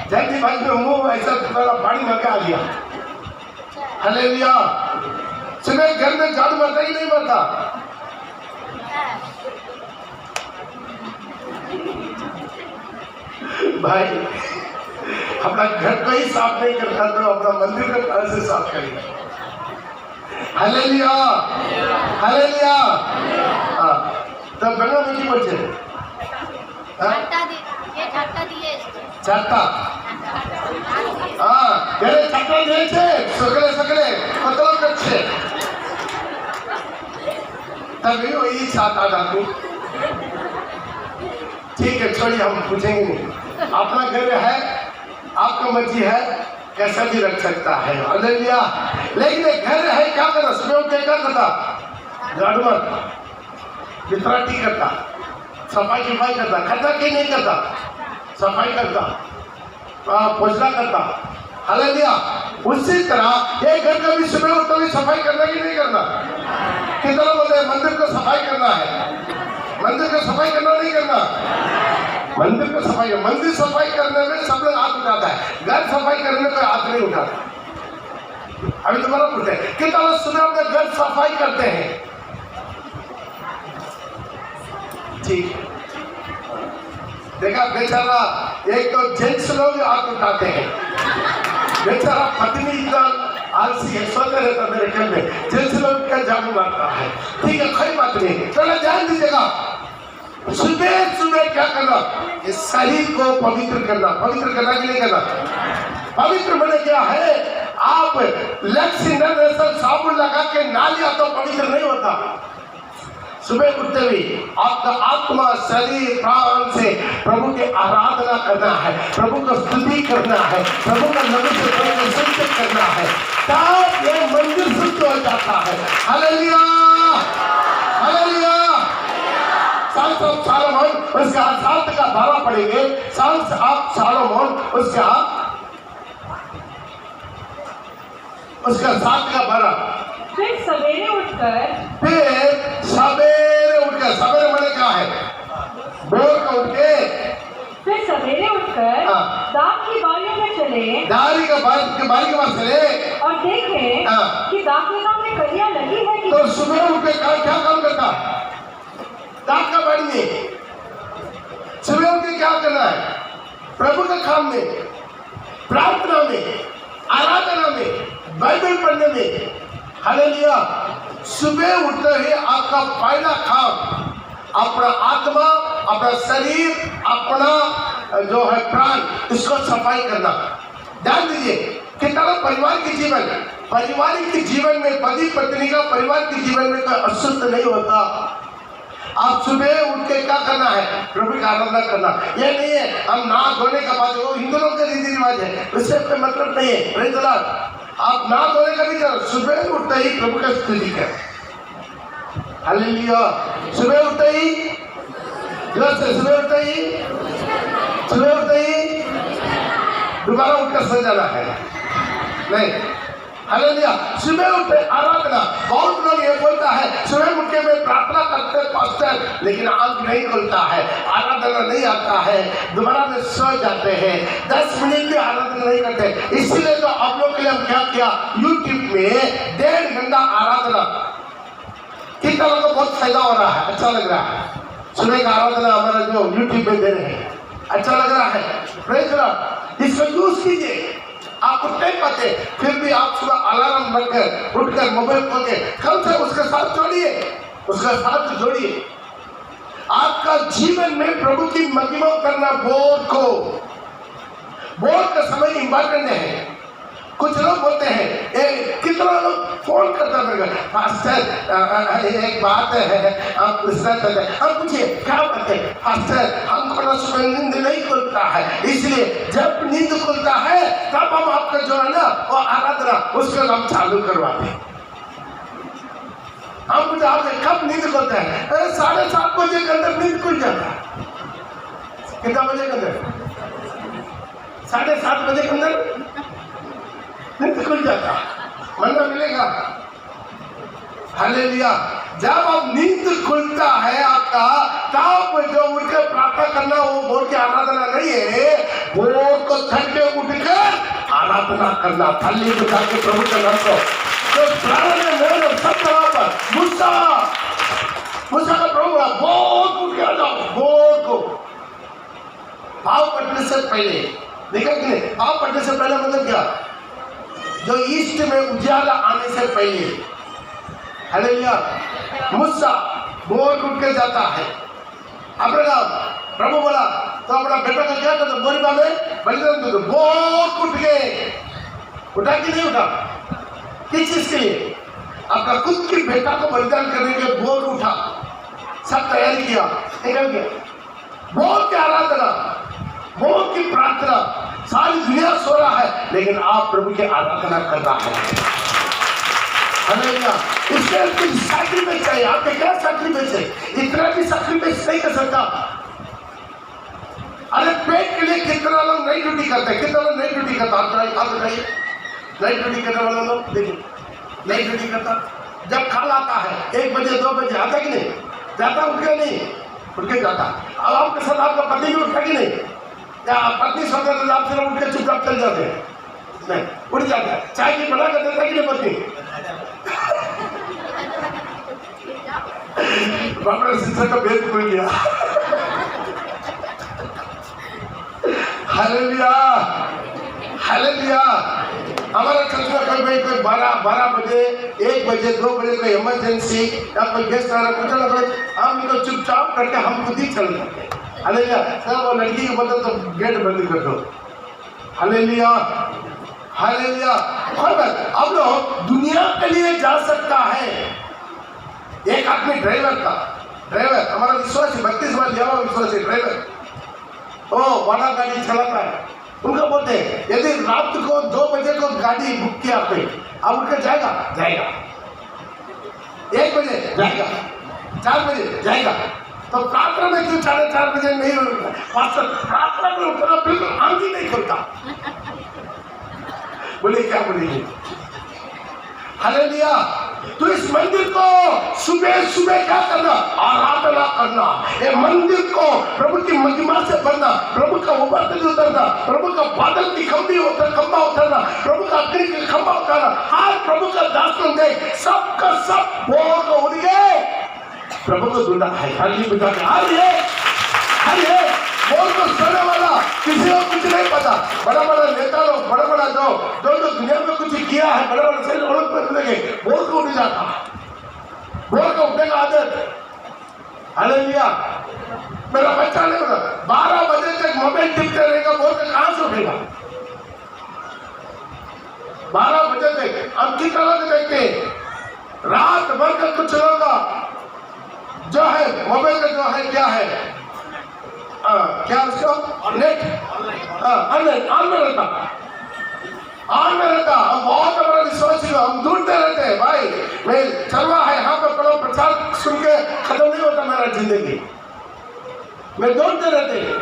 जल्दी भाई में मुंह ऐसा थोड़ा पानी मार के आ गया। हालेलुया। सुबह घर में झाड़ू मारता ही नहीं मारता? भाई अपना घर को ही साफ नहीं करता तो अपना मंदिर को कहां से साफ करेगा? Hallelujah, hallelujah. तो गंगा में की बोलते हैं? चारता ઘરે ચક્કર દે છે સકલે સકલે પતલો કરશે तभी वही चाहता था तू ठीक है छोड़िए हम पूछेंगे नहीं अपना घर है आपका मर्जी है कैसा भी रख सकता है हालेलुया लेकिन एक घर है क्या करना सुबह उठ के क्या करता झाड़ू मारता वितराटी करता सफाई करता करता कि नहीं करता सफाई करता पोछना करता हालेलुया उसी तरह एक घर का भी सुबह उठते हुए सफाई करना कि नहीं करना कितना बोलते हैं मंदिर को सफाई करना है मंदिर को सफाई करना नहीं करना मंदिर को सफाई मंदिर सफाई करने में सब लोग हाथ उठाता है घर सफाई करने में कोई हाथ नहीं उठाता अभी दोबारा पूछते हैं कितना लोग सुबह अपने घर सफाई करते हैं ठीक देखा बेचारा एक तो जेंट्स लोग हाथ उठाते हैं बेचारा पत्नी इतना आलसी है सोते रहता मेरे घर में जेंट्स लोग क्या झाड़ू मारता है ठीक है कोई बात नहीं चलो ध्यान दीजिएगा सुबह सुबह क्या करना इस शरीर को पवित्र करना कि नहीं करना पवित्र मैंने क्या है आप लक्ष्य साबुन लगा के ना लिया तो पवित्र नहीं होता सुबह उठते हुए आपका आत्मा शरीर प्राण से प्रभु की आराधना करना है प्रभु को स्तुति करना है प्रभु का नाम से संचित करना है तब ये मंदिर शुद्ध हो जाता है हालेलुया हालेलुया सालोमोन उसका 7 का 12 पढ़ेंगे सालोमोन उसका 7 का 12 फिर सवेरे उठकर सवेरे मैंने क्या है भोर को उठ के फिर सवेरे उठकर दाख की बारियों में चले बारी के पास चले और देखे कि दाख के काम में कलियां लगी है कि तो सुबह उठ के क्या काम करता दाख का बाड़ी में सुबह उठ के क्या करना है प्रभु के काम में प्रार्थना में आराधना में बाइबल पढ़ने में हालेलुया सुबह उठते ही आपका पहला काम अपना आत्मा अपना शरीर अपना जो है प्राण इसको सफाई करना ध्यान दीजिए कितना पारिवारिक जीवन में पति पत्नी का परिवार के जीवन में कोई अशुद्ध नहीं होता आप सुबह उठ के क्या करना है प्रभु की आराधना करना ये नहीं है हम नहा धोने का बात वो हिंदू लोग का रीति रिवाज है उससे कोई मतलब नहीं है प्रेज़ द लॉर्ड आप नहा धोने का भी करो सुबह उठते ही प्रभु का स्तुति कर हालेलुया सुबह उठते ही सुबह उठते ही दोबारा उठकर सो जाना है नहीं हालेलुया सुबह उठे आराधना बहुत लोग ये बोलता है सुबह उठ के मैं प्रार्थना करते पास्टर लेकिन आंख नहीं खुलता है आराधना नहीं आता है दोबारा में सो जाते हैं 10 मिनट भी आराधना नहीं करते इसीलिए तो आप लोग के लिए हम क्या किया यूट्यूब में 1.5 घंटा आराधना कितना लोगों को बहुत फायदा हो रहा है अच्छा लग रहा है सुबह का आराधना हमारा जो यूट्यूब में दे रहे हैं अच्छा लग रहा है प्रेज़ द लॉर्ड इसको यूज कीजिए आप उठ नहीं पाते फिर भी आप सुबह अलार्म रखकर उठकर मोबाइल खोल के कल से उसके साथ जोड़िए आपका जीवन में प्रभु की महिमा करना भोर का समय इम्पोर्टेंट है कुछ लोग बोलते हैं कितना लोग फोन करता है पास्टर एक बात है आप पूछना चाहते हैं हम पूछिए क्या बात है पास्टर हमको ना सुबह नींद नहीं खुलता है इसलिए जब नींद खुलता है तब हम आपका जो है ना वो आराधना उसको हम चालू करवाते हैं हम पूछे आपसे कब नींद खुलता है 7:30 बजे के अंदर नींद खुल जाता है कितना बजे के अंदर 7:30 बजे के अंदर नींद खुल जाता मन्ना मिलेगा हालेलुया जब आप नींद खुलता है आपका तब जो उठकर प्रार्थना करना वो भोर की आराधना नहीं है भोर को थके उठकर आराधना करना थाली बजा के प्रभु के नाम को तो प्राण में मेरे सब जगह पर मूसा का प्रभु बहुत उठ के आ जाओ भोर को भाव पढ़ने से पहले देखा कि नहीं भाव पढ़ने से पहले मतलब क्या जो ईस्ट में उजाला आने से पहले हालेलुया मूसा भोर उठ के जाता है अब्राहम प्रभु बोला तो अपना बेटा का क्या करता, बोरीबा में बलिदान देते, बहुत उठ गए, उठा कि नहीं उठा? किस चीज के लिए? अपना खुद की बेटा को बलिदान करने के लिए बोर उठा, सब तैयारी किया, निकल गया। बहुत की आराधना, बहुत की प्रार्थना, सारी दुनिया सो रहा है लेकिन आप प्रभु की आराधना कर रहा है। हालेलुया। इसके कुछ सैक्रिफाइस चाहिए। आपके क्या सैक्रिफाइस है? इतना भी सैक्रिफाइस नहीं कर सकता। अरे पेट के लिए कितना लोग नई ड्यूटी करते हैं, कितना लोग नई ड्यूटी करता, आप बताइए। नई ड्यूटी करने वाले लोग देखिए, नई ड्यूटी करता, जब खाल आता है 1 बजे 2 बजे आता कि नहीं जाता, उठ के नहीं उठ के जाता। अब आपके साथ आपका पति भी उठा कि नहीं, या पत्नी सोते तो आप सिर्फ उठ के चुपचाप चल जाते हैं? नहीं, उठ जाता है। चाय की बना कर देता कि नहीं पत्नी? बाबा शिक्षा का भेद खुल गया। Hallelujah, hallelujah. हमारा चर्च में कभी कोई 12 बजे 1 बजे 2 बजे कोई इमरजेंसी या कोई गेस्ट आ रहा कुछ ना कुछ, हम इनको चुपचाप करके हम खुद ही चल जाते। हालेलुया। सर वो लड़की को बोलते तो गेट बंद कर दो। Hallelujah, hallelujah. अब लोग दुनिया के लिए जा सकता है। एक आदमी ड्राइवर हमारा विश्वासी 32 बार लिया हुआ विश्वासी ड्राइवर, ओ बड़ा गाड़ी चलाता है। उनका बोलते हैं यदि रात को 2 बजे को गाड़ी बुक किया आपने, अब उठकर जाएगा 1 बजे जाएगा, 4 बजे जाएगा, तो प्रार्थना में क्यों 4:30 बजे नहीं उठता? प्रार्थना में उठना बिल्कुल आंख ही नहीं खुलता। बोले क्या बोलेंगे? हालेलुया। तो इस मंदिर को सुबह सुबह क्या करना? आराधना करना। ये मंदिर को प्रभु की महिमा से भरना, प्रभु का उबरते उतरना, प्रभु का बादल की खंबा उतरना, प्रभु का अग्नि की खंबा उतरना। हर प्रभु का दासन देख, सबका सब बोल को उड़ गए, प्रभु को ढूंढा है। खाली बता हर बोल को सुनने वाला किसी को कुछ नहीं पता। बड़ा बड़ा नेता लोग, बड़ा बड़ा जो दुनिया में कुछ किया है, बड़ा बड़ा से लोग लगे, बोल को उठ जाता, बोल को उठने का आदत। हालेलुया। मेरा बच्चा नहीं होगा 12 बजे तक मोबाइल टिपते रहेगा, बोल के कहां से उठेगा? 12 बजे तक हम कितना लोग देखते हैं, रात भर का कुछ लोग का जो है मोबाइल का जो है क्या है, क्या उसको नेट ऑन में रहता, बहुत बड़ा विश्वास हम ढूंढते रहते हैं। भाई मैं चलवा है यहाँ पर पढ़ो, प्रचार सुन के खत्म नहीं होता मेरा जिंदगी, मैं ढूंढते रहते हैं।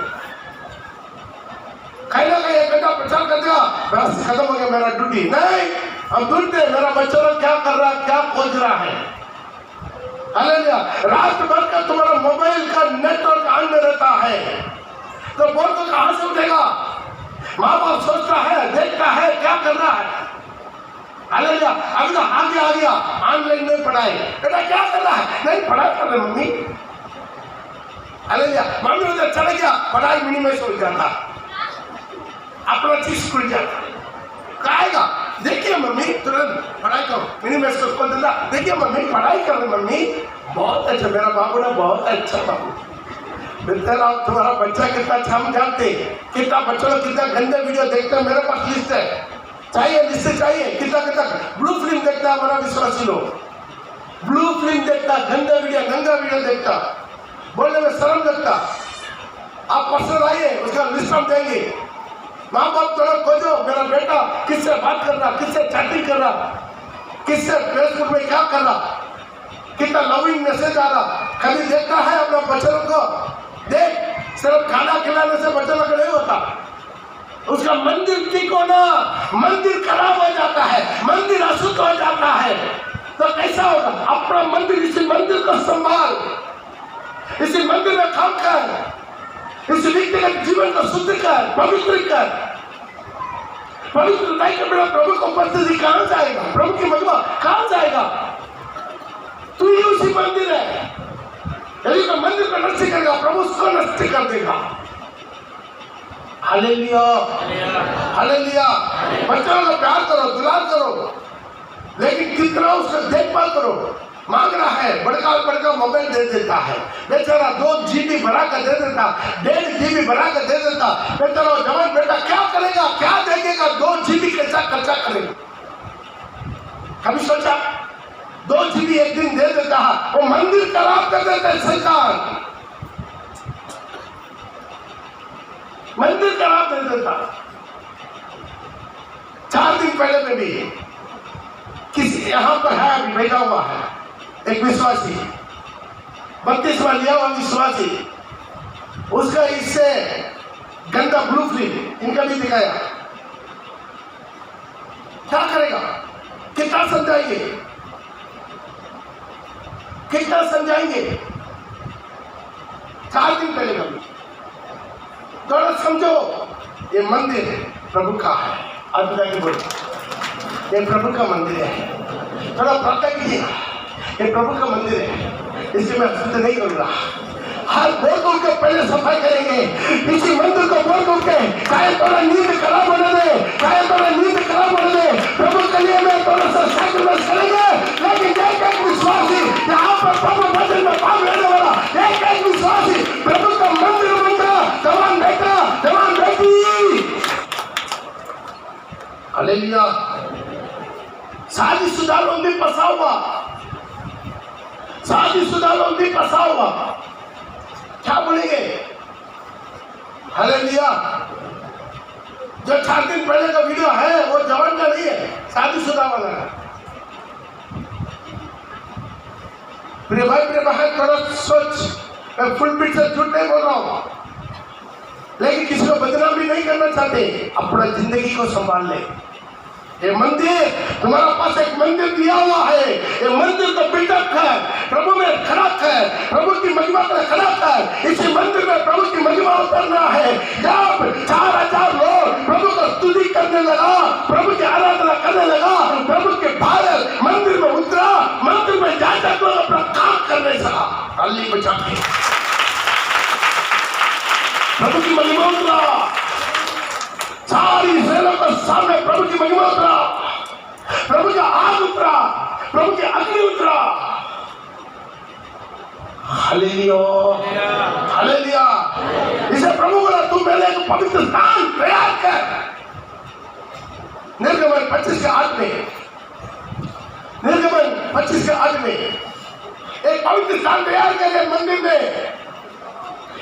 कहीं ना कहीं 1 घंटा प्रचार कर दिया, बस खत्म हो गया मेरा ड्यूटी। नहीं, हम ढूंढते मेरा बच्चा लोग क्या कर रहा है, क्या खोज रहा है। हालेलुया। रात भर का तुम्हारा मोबाइल का नेटवर्क ऑन में रहता है, तो बोल तो कहां से उठेगा? माँ बाप सोचता है, देखता है क्या कर रहा है। हालेलुया। अभी तो आगे आ गया ऑनलाइन में पढ़ाई, बेटा क्या कर रहा है? नहीं पढ़ाई कर रहे मम्मी। हालेलुया। मम्मी उधर चला गया, पढ़ाई मिनिमाइज हो जाता, अपना चीज खुल जाता। कहेगा देखिए मम्मी तुरंत पढ़ाई करो, मिनिमाइज को खोल देता, देखिए मम्मी पढ़ाई कर रहे मम्मी, बहुत अच्छा मेरा बाबू ना, बहुत अच्छा बाबू। आप तुम्हारा बच्चा कितना अच्छा, हम जानते कितना बच्चों को कितना गंदे वीडियो देखते हैं। मेरे पास लिस्ट है, चाहिए लिस्ट चाहिए, कितना ब्लू फिल्म देखता है हमारा विश्वासी लोग, ब्लू फिल्म देखता, गंदा वीडियो देखता, बोलने में शर्म लगता। आप पर्सन आइए, उसका लिस्ट हम देंगे। माँ बाप थोड़ा खोजो, मेरा बेटा किससे बात कर रहा, किससे चैटिंग कर रहा, किससे फेसबुक में क्या कर रहा, कितना लविंग मैसेज आ रहा, कभी देखता है अपना बच्चों को? देख, सिर्फ खाना खिलाने से बच्चों का नहीं होता, उसका मंदिर ठीक होना, मंदिर खराब हो जाता है, मंदिर अशुद्ध हो जाता है, तो कैसा होगा? अपना मंदिर, इसी मंदिर को संभाल, इसी मंदिर में काम कर, इस व्यक्तिगत जीवन को शुद्ध कर, पवित्र कर। पवित्र नहीं कर बेटा, प्रभु को उपस्थिति कहां जाएगा? प्रभु की महिमा कहां जाएगा? तू ही उसी मंदिर है। यदि तो मंदिर को नष्ट करेगा, प्रभु उसको नष्ट कर देगा। Hallelujah, hallelujah. बच्चों का प्यार करो, दुलार करो, लेकिन कितना उसका देखभाल करो। मांग रहा है, बड़का मोबाइल दे देता है बेचारा, 2 GB बढ़ा कर दे देता, 1.5 GB बढ़ा कर दे देता बेचारा। जवान बेटा क्या करेगा, क्या देखेगा, 2 GB कैसा खर्चा करेगा? कभी सोचा? 2 GB एक दिन दे देता है, वो मंदिर खराब कर देता है सरकार, मंदिर खराब कर देता। 4 दिन पहले में भी किसी यहाँ पर है, अभी बैठा हुआ है एक विश्वासी, 32वां लिया हुआ विश्वासी, उसका इससे गंदा ब्लूप्रिंट इनका भी दिखाया। क्या करेगा? कितना समझाएंगे, कितना समझाएंगे? 4 दिन पहले कभी थोड़ा समझो, ये मंदिर प्रभु का है। आज जाके बोलो ये प्रभु का मंदिर है, थोड़ा प्रार्थना कीजिए, ये प्रभु का मंदिर है, इसलिए मैं शुद्ध नहीं करूंगा। हर बोल के पहले सफाई करेंगे इसी मंदिर को बोल के, चाहे थोड़ा नींद खराब होने दे, चाहे थोड़ा नींद खराब होने दे, प्रभु के लिए मैं थोड़ा सा सैक्रिफाइस करेंगे। लेकिन एक विश्वासी यहाँ पर प्रभु वचन में भाग लेने वाला एक विश्वासी प्रभु का मंदिर बनता, जवान बेटा जवान बेटी, हालेलुया। शादीशुदा लोग भी फंसा हुआ, शादीशुदा लोग भी फंसा हुआ, क्या बोलेंगे? हालेलुया। जो 4 दिन पहले का वीडियो है वो जवान का नहीं है, शादीशुदा वाला है। प्रिय भाई प्रिय बहन, थोड़ा सोच, मैं फुल पीठ से झूठ नहीं बोल रहा हूं, लेकिन किसी को बदनाम भी नहीं करना चाहते। अपना जिंदगी को संभाल ले। ये मंदिर, तुम्हारा पास एक मंदिर दिया हुआ है, ये मंदिर तो बिल्डअप है, प्रभु में खड़ा है, प्रभु की महिमा में खड़ा है। इसी मंदिर में प्रभु की महिमा उतरना है। जब 4000 लोग प्रभु को स्तुति करने लगा, प्रभु की आराधना करने लगा, प्रभु के बादल मंदिर में उतरा, मंदिर में जाकर लोग अपना काम करने लगा, ताली बजा के प्रभु की महिमा उतरा, सारी सेना के सामने प्रभु की महिमा उतरा, प्रभु का आग उतरा, प्रभु की अग्नि उतरा। Hallelujah, hallelujah. इसे प्रभु बोला, तू पहले एक पवित्र स्थान तैयार कर। निर्गमन 25 के 8 में, निर्गमन 25 के 8 में एक पवित्र स्थान तैयार कर मंदिर में,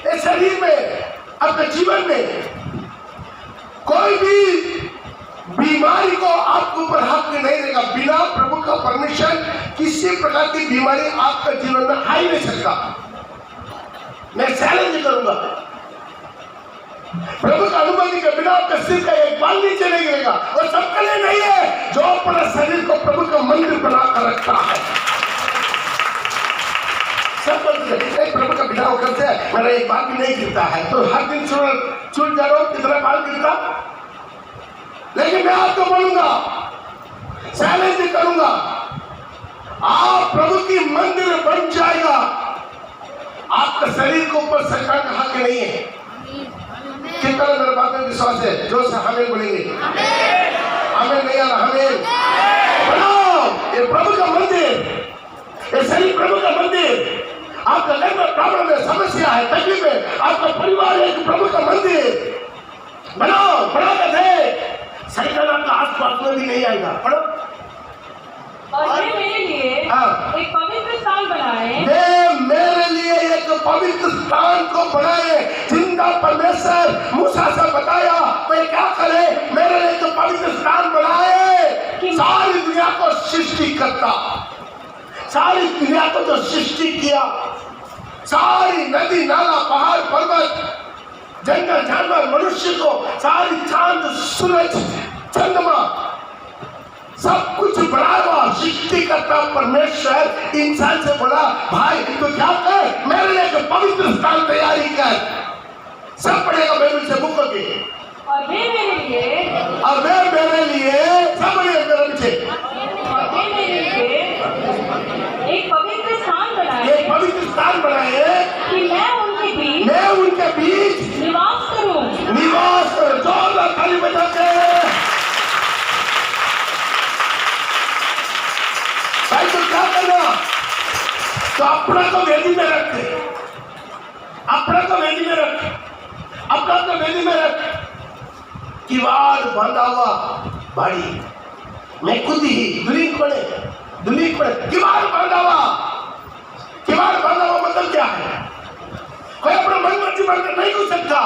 इस शरीर में, अपने जीवन में। कोई भी बीमारी को आपके ऊपर हक नहीं देगा। बिना प्रभु का परमिशन किसी प्रकार की बीमारी आपका जीवन में आ ही नहीं सकता। मैं चैलेंज करूंगा, प्रभु का अनुमति के बिना आपके सिर का एक बाल नीचे नहीं गिरेगा। और सबके लिए नहीं है जो अपने शरीर को प्रभु का मंदिर बनाकर रखता है। सब प्रभु का बिना होकर से मेरा एक बाल भी नहीं गिरता है, तो हर दिन छूट जा रहा हूं, कितना बाल गिरता। लेकिन मैं आपको बोलूंगा, चैलेंज करूंगा, आप प्रभु की मंदिर बन जाएगा। आपका शरीर के ऊपर सरकार का हक नहीं है। कितना मेरे बात में विश्वास है? जो से हमें बोलेंगे हमें नहीं आना, हमें बनाओ ये प्रभु का मंदिर, ये शरीर प्रभु का मंदिर। आपका घर में प्रॉब्लम है, समस्या है, तकलीफ है, आपका परिवार एक प्रभु का मंदिर बनाओ, बना कर दे। शैतान आपका आस-पास में भी नहीं आएगा। पढ़ो। और ये मेरे लिए एक पवित्र स्थान बनाए, वे मेरे लिए एक पवित्र स्थान को बनाए। जिंदा परमेश्वर मूसा से बताया वे क्या करे, मेरे लिए एक पवित्र स्थान बनाए। सारी दुनिया को सृष्टि करता, सारी दुनिया को जो सृष्टि किया, सारी नदी नाला पहाड़ पर्वत जंगल जानवर मनुष्य को, सारी चांद सूरज चंद्रमा सब कुछ बनाया सृष्टि करता परमेश्वर इंसान से बोला, भाई तो क्या कर, मेरे लिए एक पवित्र स्थान तैयारी कर। सब पढ़ेगा बाइबल से बुक के। और वे मेरे लिए, और वे मेरे लिए, सब पढ़ेगा मेरे पीछे। और वे मेरे लिए एक पवित्र स्थान बनाए, एक पवित्र स्थान बनाए कि मैं उनके बीच निवास करूं। निवास करो। जोरदार ताली बजा के भाई, तो क्या करना, तो अपना को वेदी में रख, अपना को वेदी में रख, अपना को वेदी में रख। किवाड़ बांधा हुआ भाड़ी, मैं खुद ही दुलीन पड़े किवाड़ बांधा हुआ मतलब क्या है? कोई अपना मन मर्जी बनकर नहीं घुस सकता।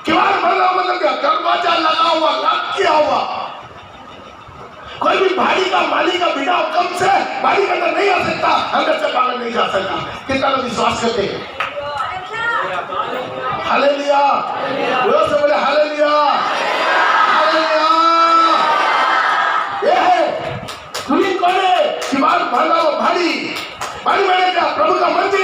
किवाड़ बांधा हुआ मतलब क्या? दरवाजा लगा हुआ, लॉक किया हुआ। कोई भी भाड़ी का मालिक का बिना हुक्म से भाड़ी के अंदर नहीं आ सकता, अंदर से बाहर नहीं जा सकता। कितना लोग विश्वास करते हैं? हालेलुया, वो सब बोले हालेलुया, हालेलुया। ये है तुम कौन है? किवाड़ बांधा हुआ भाड़ी मैंने क्या? प्रभु का मंदिर।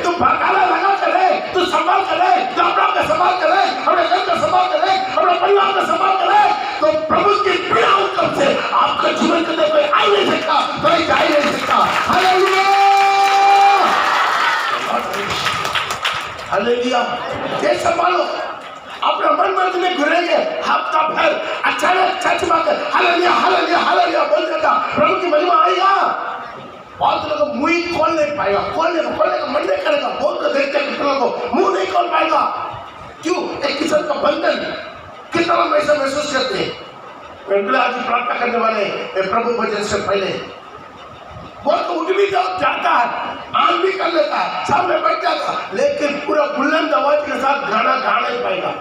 तू ताला लगा कर रहे, तू संभाल कर रहे, तू अपना का संभाल कर रहे, अपने घर का संभाल कर रहे, अपने परिवार का संभाल कर रहे, तो प्रभु के बिना हुक्म से आपका जीवन के अंदर कोई आ नहीं सकता, कोई जा ही नहीं सकता। Hallelujah, hallelujah. ये संभालो, अपना मन मर्जी में घुरेंगे हफ्ता भर, अचानक चर्च में आकर हालेलुया बोल देता, प्रभु की महिमा आएगा। बहुत लोगों को मुंह खोल नहीं पाएगा, खोलने का मन नहीं करेगा, बोल कर देखते हैं कितने लोगों को मुंह नहीं खोल पाएगा। क्यों? एक किस्म का बंधन। कितना लोग ऐसा महसूस करते हैं? आज प्रार्थना करने वाले प्रभु भजन से पहले वो तो उठ भी जाता है, आन भी कर लेता है, सामने बैठ जाता, लेकिन पूरा बुलंद आवाज के साथ गाना गा नहीं पाएगा।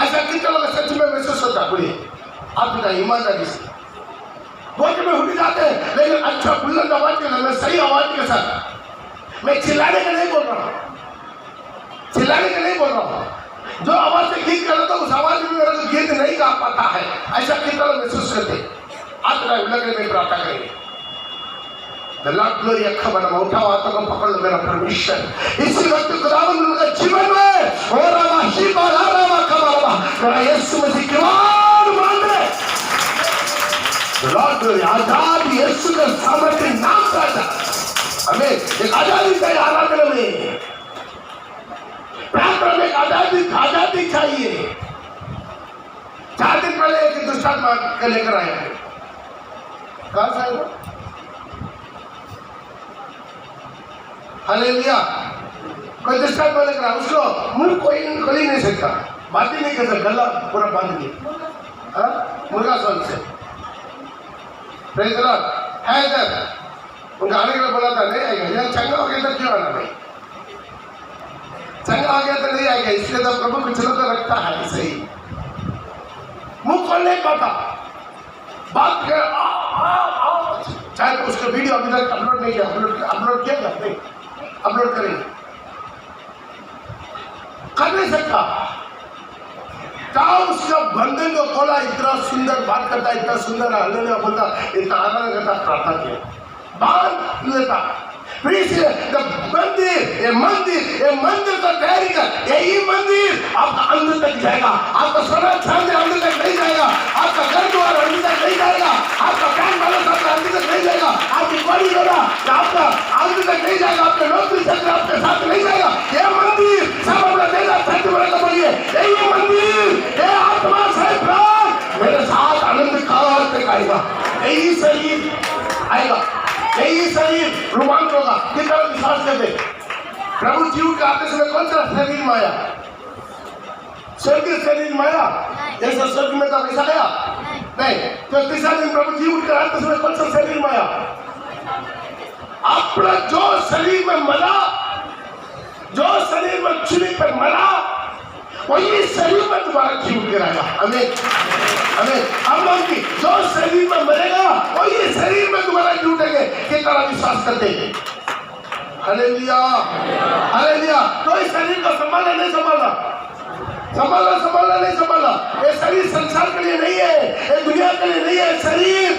ऐसा कितने लोग सच में महसूस होता है? बोलिए आप बताइए ईमानदारी से। बोल में उठ जाते हैं, लेकिन अच्छा बुलंद आवाज के साथ, सही आवाज के साथ। मैं चिल्लाने का नहीं बोल रहा हूँ, जो आवाज से गीत कर रहा था उस आवाज में मेरा गीत नहीं गा पाता है। ऐसा कितना लोग महसूस करते? आज लगने में प्रार्थना करेंगे। The Lord glory अखा बना, उठाओ हाथों को पकड़ लो मेरा परमेश्वर। इसी वक्त खुदावंद उनके जीवन में हो रहा यीशु मसीह किवाड़ बांध दे। The Lord glory आजाद यीशु के सामर्थ्य नाम का हमें एक आजादी चाहिए। आराधना में प्रार्थना में आजादी चाहिए। 4 दिन पहले एक दुष्टात्मा का लेकर आया, कहाँ से आया? हालेलुया। कोई दुष्टात्मा लेकर आया, उसको मुंह कोई खोल ही नहीं सकता, बात ही नहीं कर सकता, गला पूरा बंद किया मुर्गा सोल से। Praise the Lord. है इधर उनका आने के लिए बोला था, नहीं आएगा। चंगा हो गया तो क्यों आना भाई? चंगा हो गया तो नहीं आएगा, इसलिए तो प्रभु कुछ लोग तो रखता है। सही मुंह खोल नहीं पाता, बात कर चाहे तो उसका वीडियो अभी तक अपलोड नहीं किया, अपलोड किया था, नहीं अपलोड करेंगे, कर नहीं सकता। उसका बंधन को खोला, इतना सुंदर बात करता, इतना सुंदर हालेलुया बोलता, इतना आनंद करता, प्रार्थना किया, बांध लेता। फिर ये मंदिर का तैयारी कर, यही मंदिर आपका अंत तक जाएगा, आपका सोना चांदी अंत तक नहीं जाएगा, आपका घर द्वार अंत तक नहीं जाएगा, आपका बैंक बैलेंस आपका अंत तक नहीं जाएगा, आपकी बड़ी जोड़ा आपका अंत तक नहीं जाएगा, आपके नौकरी क्षेत्र आपके साथ नहीं जाएगा। ये मंदिर सब अपना देगा, सत्य बोले तो बोलिए, यही मंदिर, ये आत्मा से प्राण मेरे साथ आनंद काल तक आएगा, यही शरीर आएगा, यही शरीर रोमांच होगा। कितना विश्वास करते? प्रभु जीव के आते समय कौन सा शरीर माया? स्वर्गीय शरीर माया, जैसा स्वर्ग में था वैसा गया नहीं। तो तीसरा दिन प्रभु जीव के आते समय कौन सा शरीर माया? अपना जो शरीर में मरा, जो शरीर में चुनी पर मरा, वही शरीर में दोबारा जीव गिराएगा। हमें हम लोग की जो शरीर में मरेगा वही शरीर में दोबारा जुटेंगे। कितना विश्वास करते हैं? Hallelujah, hallelujah. तो इस शरीर को संभालना नहीं संभालना। ये शरीर संसार के लिए नहीं है, ये दुनिया के लिए नहीं है। शरीर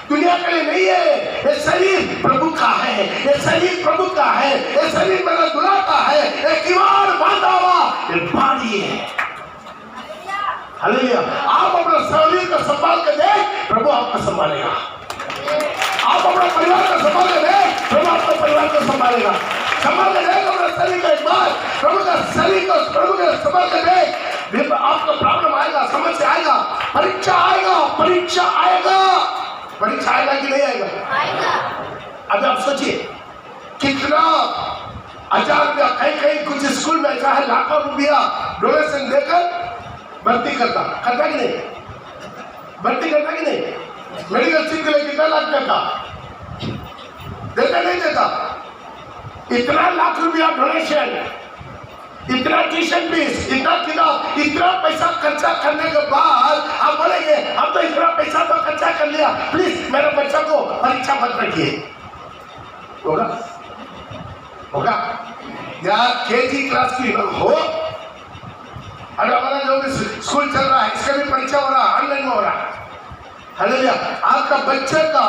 दुनिया के लिए नहीं है, ये शरीर प्रभु का है, ये शरीर प्रभु का है, ये शरीर मेरा दुल्हा का है, ये किवाड़ बांधा हुआ ये बाड़ी है। हालेलुया। आप अपना शरीर को संभाल के देख, प्रभु आपको संभालेगा। आप अपना परिवार को संभाल के देख, प्रभु आपका परिवार को संभालेगा। संभाल के देख अपना शरीर को, एक बार प्रभु का शरीर को प्रभु के संभाल के देख, आपको प्रॉब्लम आएगा, समस्या आएगा, परीक्षा आएगा कि नहीं आएगा? अभी आप सोचिए कितना हजार रुपया, कहीं कहीं कुछ स्कूल में ऐसा है लाखों रुपया डोनेशन देकर भर्ती करता कि नहीं, भर्ती करता कि नहीं, मेडिकल सीट के लिए कितना लाख देता, देता नहीं देता, इतना लाख रुपया डोनेशन, इतना ट्यूशन फीस, इतना किताब, इतना पैसा खर्चा करने के बाद आप बोलेंगे अब तो इतना पैसा तो खर्चा कर लिया, प्लीज मेरे बच्चा को परीक्षा मत रखिए, होगा होगा यार? केजी क्लास की हो, अरे हमारा जो भी स्कूल चल रहा है इसका भी परीक्षा हो रहा है, ऑनलाइन में हो रहा है। हालेलुया। आपका बच्चे का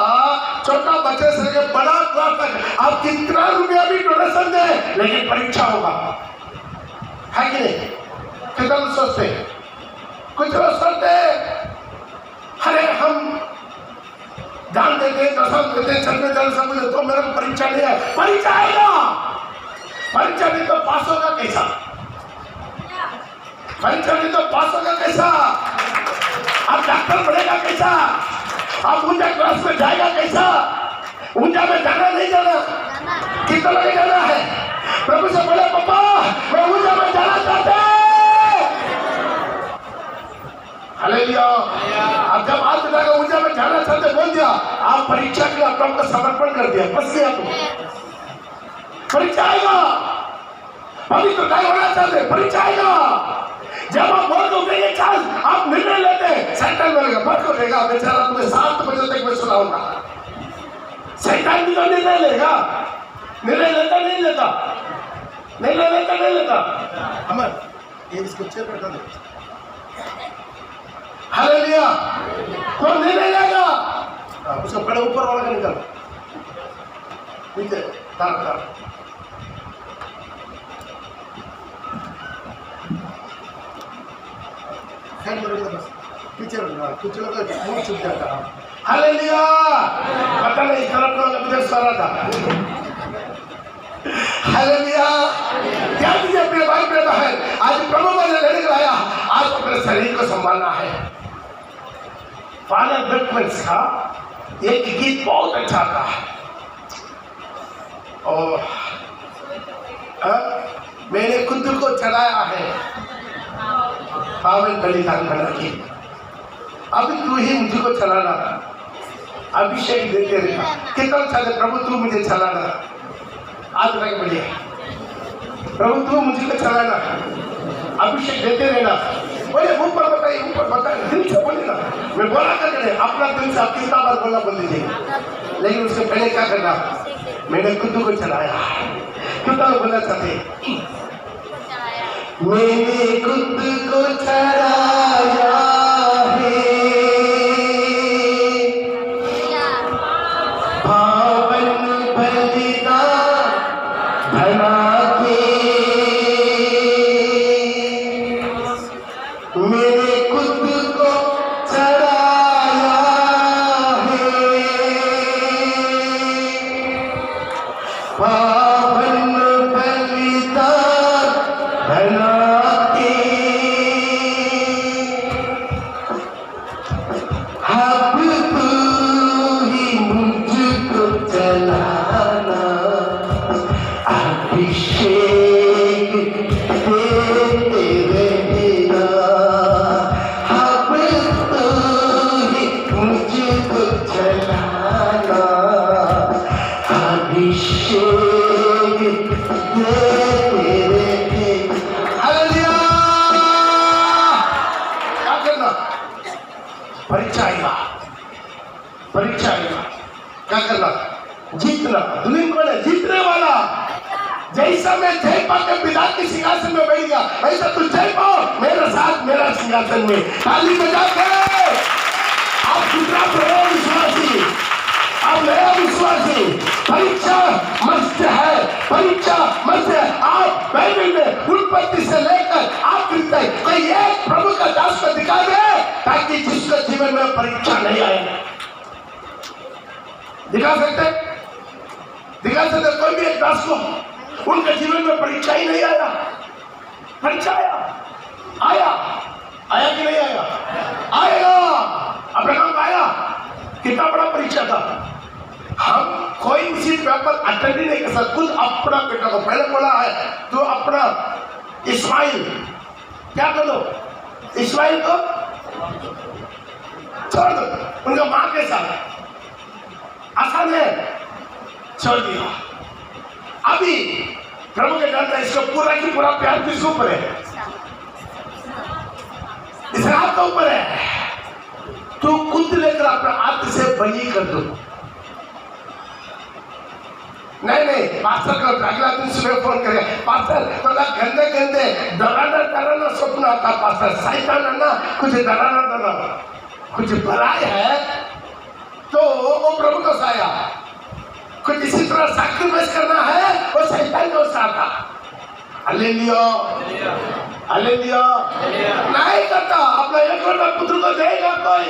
छोटा बच्चे से लेकर बड़ा क्लास तक आप कितना रुपया भी डोनेशन दे, लेकिन परीक्षा होगा, है कि नहीं? कितना लोग सोचते, कुछ लोग सोचते अरे हम दान देते हैं, दशम देते हैं, चलने जाने सब कुछ, तो मेरा परीक्षा नहीं है, परीक्षा आएगा, परीक्षा नहीं तो पास होगा कैसा, परीक्षा नहीं तो पास होगा कैसा, आप डॉक्टर बनेगा कैसा, आप ऊंचा क्लास में जाएगा कैसा, ऊंचा में जाना नहीं जाना, कितना लगे जाना है, प्रभु से बोले पापा मैं ऊंचा में जाना चाहते हैं। हालेलुया। अब जब आप पिता ऊंचा में जाना चाहते बोल दिया, आप परीक्षा के लिए आपका समर्पण कर दिया, बस गया तुम, परीक्षा आएगा, पवित्र नहीं होना चाहते परीक्षा आएगा, जब आप बोल दो ये चांस आप निर्णय लेते, शैतान बोलेगा मत को देगा, बेचारा तुम्हें 7 बजे तक मैं सुनाऊंगा, शैतान भी तो निर्णय लेगा, निर्णय लेता नहीं लेता, निर्णय लेता नहीं लेता, अमर ये इसको चेक कर दे, हालेलुया। कौन निर्णय लेगा, उसको बड़े ऊपर वाला का निकल नीचे तार पीछे कुछ लोग मुंह छुप जाता, हालेलुया। पता नहीं तरफ लोग मुझे सारा था, हालेलुया। क्या कीजिए अपने भाई अपने बहन, आज प्रभु को लेने के आया, आज अपने शरीर को संभालना है। फादर ब्रैडमैन का एक गीत बहुत अच्छा था, और मैंने खुद को चलाया है पावन बलिदान बना के, अभी तू ही मुझको चलाना, अभिषेक देते रहना, कितना चाहते प्रभु तू मुझे चलाना, आज तक मुझे प्रभु तू मुझको चलाना, अभिषेक देते रहना, बोले ऊपर बताइए, ऊपर बताइए, दिल से बोले ना, मैं बोला करके अपना दिल से आप कितना बार बोलना बोल दीजिए, लेकिन उससे पहले क्या करना, मैंने खुद को चलाया, कितना बोलना चाहते, मैंने खुद को चलाया है, पावन बलिदान बना के, मैंने खुद को चलाया है, पावन बलिदान बना के, अब तू ही मुझको चलाना, अभिषेक देते रहना, अब तू ही मुझको चलाना, अभिषेक परीक्षा आएगा, परीक्षा आएगा, क्या करना, जीतना, दुनिया को है जीतने वाला, जैसा मैं जय पा के पिता के सिंहासन में बैठ गया, वैसा तू जय पाओ मेरे साथ मेरा सिंहासन में, ताली बजा के आप दूसरा प्रो विश्वासी, आप नया विश्वासी, परीक्षा मस्त है, परीक्षा मस्त है। आप बाइबल में उत्पत्ति से लेकर आखिर तक कोई एक प्रभु का दास को दिखा दे, ताकि जिसके जीवन में परीक्षा नहीं आए, दिखा सकते, दिखा सकते कोई भी एक दास को उनके जीवन में परीक्षा ही नहीं आया, परीक्षा आया, आया, आया कि नहीं आया, आएगा, अब्राहम आया, कितना बड़ा परीक्षा था, हम कोई कोई उसी पेपर अटेंड ही नहीं कर सकता। खुद अपना बेटा को पहले बोला है तो अपना इस्माइल क्या कर दो, इस्माइल को छोड़ दो उनका मां के साथ। आसान है, छोड़ दिया। अभी प्रभु के डर इसका पूरा की पूरा प्यार किसके ऊपर है? इसराइल के ऊपर है। तू खुद लेकर अपने हाथ से बलि कर दो। नहीं पास्टर को अगला दिन सुबह फोन करेगा, पास्टर थोड़ा गंदे गंदे डराना स्वप्न आता, पास्टर शैतान है ना कुछ डराना कुछ भलाई है तो वो प्रभु को साया, कुछ इसी तरह सैक्रिफाइस करना है वो शैतान को साथा। हालेलुया हालेलुया नहीं करता। अपना एकलौता पुत्र को देगा कोई।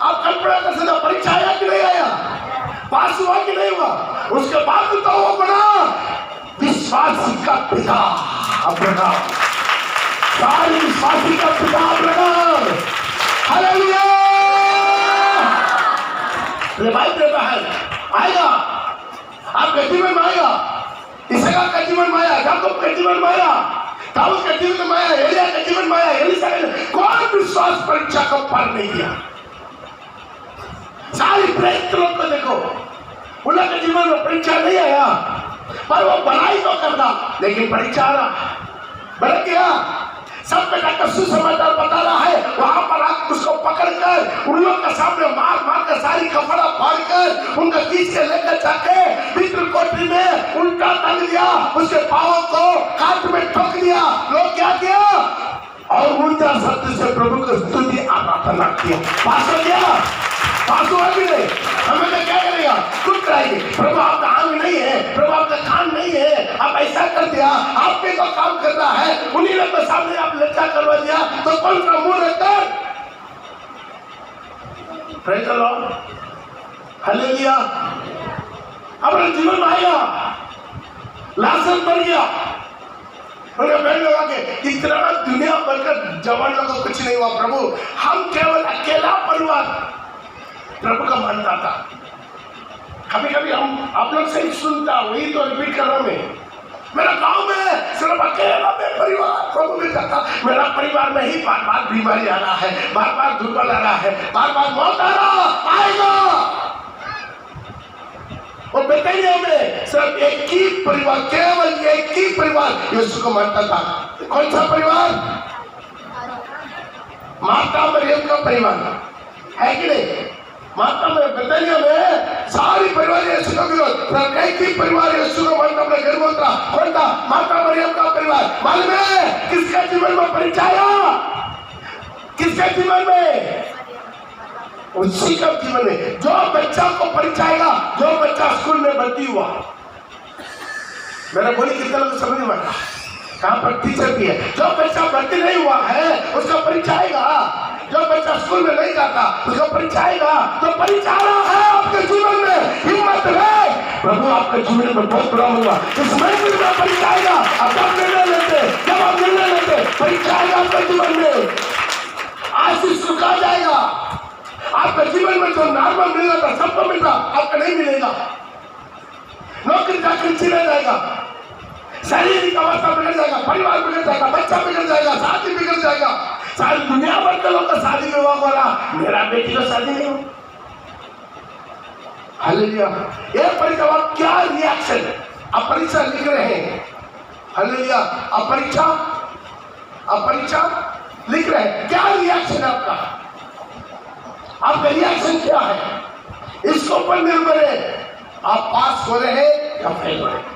आप कल्पना कर सकते परीक्षा आया कि नहीं आया, पास हुआ कि नहीं हुआ, उसके बाद तो वो बना विश्वासी का पिता अब्राहम, सारी विश्वासी का पिता अब्राहम। हालेलुया। भाई देता है आएगा, आपके जीवन में आएगा, इसहाक का जीवन में आया, याकूब का जीवन में आया, दाऊद का जीवन में आया, एलिया का जीवन में आया, एलिशा का। कौन विश्वास परीक्षा को पार नहीं किया? सारी प्रेरित लोग को देखो, उनके जीवन में परीक्षा नहीं आया पर वो भलाई तो करता, लेकिन परीक्षा आ रहा बन गया। सब पे जाकर सुसमाचार बता रहा है, वहां पर आप उसको पकड़कर उन लोग के सामने मार मार कर सारी कपड़ा फाड़ कर उनका खींच के लेकर जाके भीतर कोठरी में उल्टा टांग दिया, उसके पांवों को काट में ठोक दिया। लोग क्या किया और ऊंचा शब्द से प्रभु को स्तुति आराधना किया। पास हो गया, पास हुआ भी नहीं। हमें तो क्या करेगा, चुप कराएंगे। प्रभु आपका आंग नहीं है, प्रभु आपका कान नहीं है, आप ऐसा कर दिया, आपके तो काम करना है, उन्हीं लोग के सामने आप लज्जा करवा दिया तो कौन सा मुंह रखकर। Praise the Lord, hallelujah. अपने जीवन में आएगा, लासन बन गया, उन्हें बैठ लगा के इतना दुनिया भरकर जवान लोगों को कुछ नहीं हुआ। प्रभु हम केवल अकेला परिवार प्रभु का मानता था। कभी कभी हम आप लोग से ही सुनता, वही तो रिपीट कर रहा मैं। मेरा गांव में सिर्फ अकेला मैं परिवार प्रभु में जाता, मेरा परिवार में ही बार बार बीमारी आ रहा है, बार बार दुर्बल आ रहा है, बार बार मौत आ रहा आएगा। और बेतनिया में सिर्फ एक ही परिवार, केवल एक ही परिवार यीशु को मानता था। कौन सा परिवार? माता मरियम का परिवार है कि नहीं? माता में बेतनिया में सारी परिवार यीशु का विरोध, सिर्फ एक ही परिवार यीशु को मानता अपने घर में उतरा। कौन था? माता मरियम का परिवार। मालूम है किसके जीवन में परीक्षा आया? किसके जीवन में? उसी का जीवन में। जो बच्चा को परीक्षा आएगा, जो बच्चा स्कूल में भर्ती हुआ, मेरा बोली कितना लोग समझ में आता, कहां पर टीचर भी है। जो बच्चा भर्ती नहीं हुआ है उसका परीक्षा आएगा, जो बच्चा स्कूल में नहीं जाता उसका परीक्षा आएगा। तो परीक्षा आ रहा है आपके जीवन में, हिम्मत है। प्रभु आपके जीवन में बहुत बड़ा हुआ, इस महफिल में परीक्षा आएगा। अब जब निर्णय लेते, जब आप निर्णय लेते, परीक्षा आएगा आपके जीवन में, आशीष रुका जाएगा। आपके जीवन में जो नॉर्मल मिल रहा था सबको मिल रहा, आपका नहीं मिलेगा। नौकरी चाकरी छिना जाएगा, शारीरिक अवस्था बिगड़ जाएगा, परिवार बिगड़ जाएगा, बच्चा बिगड़ जाएगा, शादी बिगड़ जाएगा। सारी दुनिया भर के लोग का शादी विवाह हो रहा, मेरा बेटी का शादी नहीं हो। हालेलुया। ये परीक्षा क्या रिएक्शन आप परीक्षा लिख रहे हैं? हालेलुया। आप परीक्षा लिख रहे हैं, क्या रिएक्शन है आपका? आपका रिएक्शन क्या है? इसको पर निर्भर है आप पास हो रहे हैं या फेल हो रहे हैं।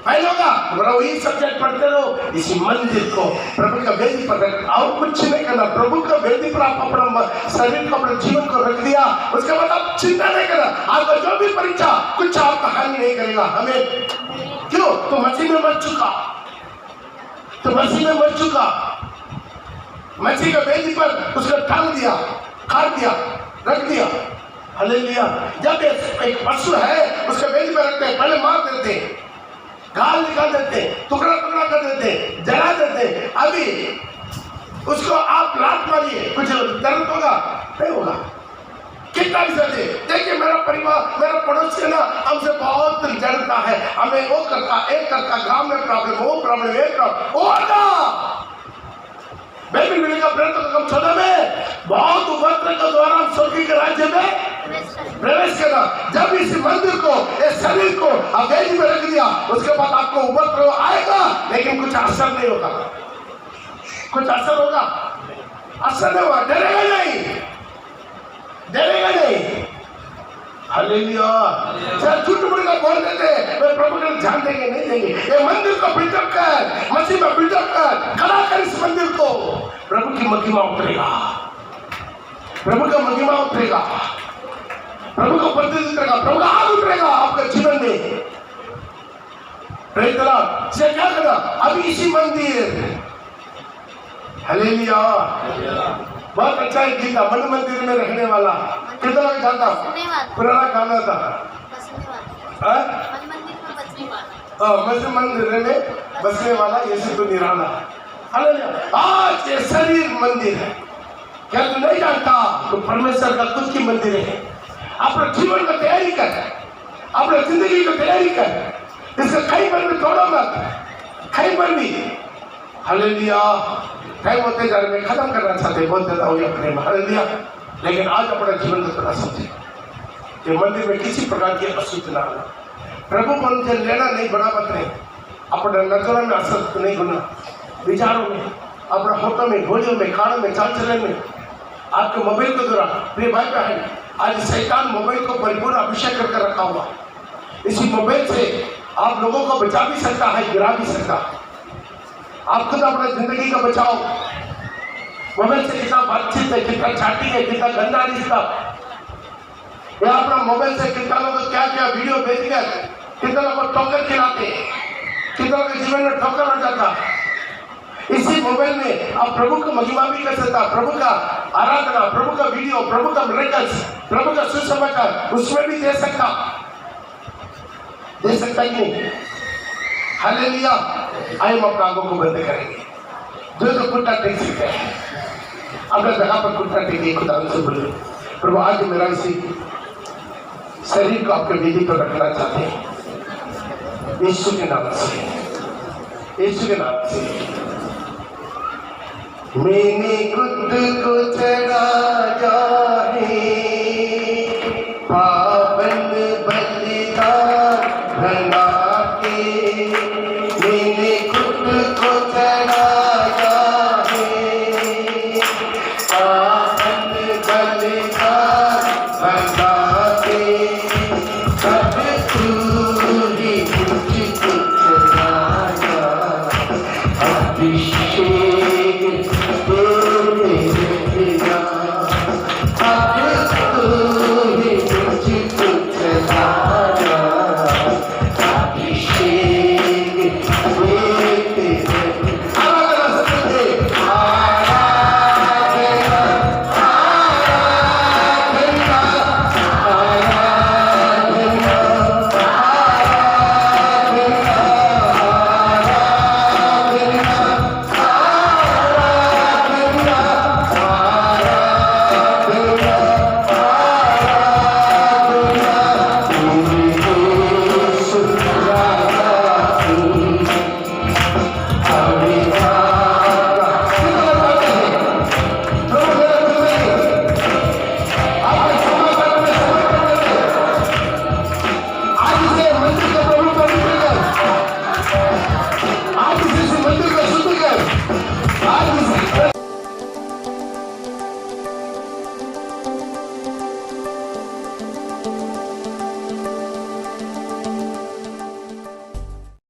फेल होगा वही सब्जेक्ट पढ़ते रहो, इसी मंदिर को प्रभु का वेदी पर रख, और कुछ नहीं करना। प्रभु का वेदी पर आप अपना शरीर को, अपने जीवन को रख दिया, उसके बाद आप चिंता नहीं करना। आपका जो भी परीक्षा कुछ आपका हानि नहीं करेगा। हमें क्यों? तो मसीह में मर चुका, तो मसीह में मर चुका, मसीह का वेदी पर उसको टांग दिया, काट दिया, रख दिया। हालेलुया। जब एक पशु है उसके वेदी पर रखते हैं, पहले मार देते हैं, गाल निकाल देते, टुकड़ा टुकड़ा कर देते, जला देते। अभी उसको आप लात मारिए, कुछ दर्द होगा नहीं होगा? कितना इज्जत है। देखिए मेरा परिवार, मेरा पड़ोसी ना हमसे बहुत जड़ता है, हमें वो करता, एक करता, गांव में प्रॉब्लम, वो प्रॉब्लम, एक प्रॉब्लम, वो आता। बाइबल में लिखा प्रेरितों का काम 14 में बहुत उपद्रव के द्वारा हम स्वर्ग के राज्य में प्रवेश करना। जब इस मंदिर को, इस शरीर को अवैध में रख दिया, उसके बाद आपको उपद्रव आएगा, लेकिन कुछ असर नहीं होगा। कुछ असर होगा? असर नहीं होगा, डरेगा नहीं, डरेगा नहीं। हालेलुया। चाहे झूठ बोलकर बोल देते, वे प्रभु का ध्यान देंगे नहीं देंगे। ये मंदिर को बिल्डअप कर, मसीह में बिल्डअप कर, खड़ा कर इस मंदिर को। प्रभु की महिमा उतरेगा, प्रभु का महिमा उतरेगा, प्रभु का प्रतिनिधित्व करेगा, प्रभु का आग उतरेगा आपके जीवन में। Praise the Lord. से क्या करना? अभी इसी मंदिर, हालेलुया। बहुत अच्छा है गीता, मन मंदिर में रहने वाला। कितना लोग जानता? पुराना गाना था, मसीह मंदिर में बसने वाला यीशु तो निराला। हालेलुया। आज ये शरीर मंदिर है, क्या तू नहीं जानता? तो परमेश्वर का खुद की मंदिर है। अपने जीवन का तैयारी कर, अपने जिंदगी को तैयारी कर, इसका कहीं पर भी तोड़ो मत, कहीं पर भी। हालेलुया। टाइम होते जा रहे, मैं खत्म करना चाहते, बहुत ज्यादा हो गया प्रेम। हालेलुया। लेकिन आज अपने जीवन को थोड़ा समझे कि मंदिर में किसी प्रकार की अशुद्ध ना हो। प्रभु को उनसे लेना नहीं, बड़ा मत नहीं, अपने नजरों में असर नहीं होना, विचारों में, अपने होठों में, भोजों में, खानों में, चाल चलन में, आपके मोबाइल के द्वारा। प्रिय भाई बहन, आज शैतान मोबाइल को परिपूर्ण अभिषेक करके रखा हुआ। इसी मोबाइल से आप लोगों को बचा भी सकता है, गिरा भी सकता है। आप खुद अपने जिंदगी का बचाओ। मोबाइल से कितना बातचीत है, कितना चैटिंग है, कितना गंदा रिश्ता, या अपना मोबाइल से कितना लोग क्या क्या वीडियो भेजकर कितना लोग ठोकर खिलाते, कितना लोग जीवन में ठोकर लग जाता। इसी मोबाइल में आप प्रभु को महिमा भी कर सकता, प्रभु का आराधना, प्रभु का वीडियो, प्रभु का मिरेकल्स, प्रभु का सुसमाचार उसमें भी दे सकता ही नहीं। हालेलुया। आइए हम अपना आंखों को बंद करेंगे। जो कुत्ता टेक सकते हैं अपने जगह पर कुत्ता टेके, खुदा से बोले, प्रभु आज मेरा इसी शरीर को आपके वेदी पर रखना चाहते हैं, यीशु के नाम से, यीशु के नाम से। मैंने खुद को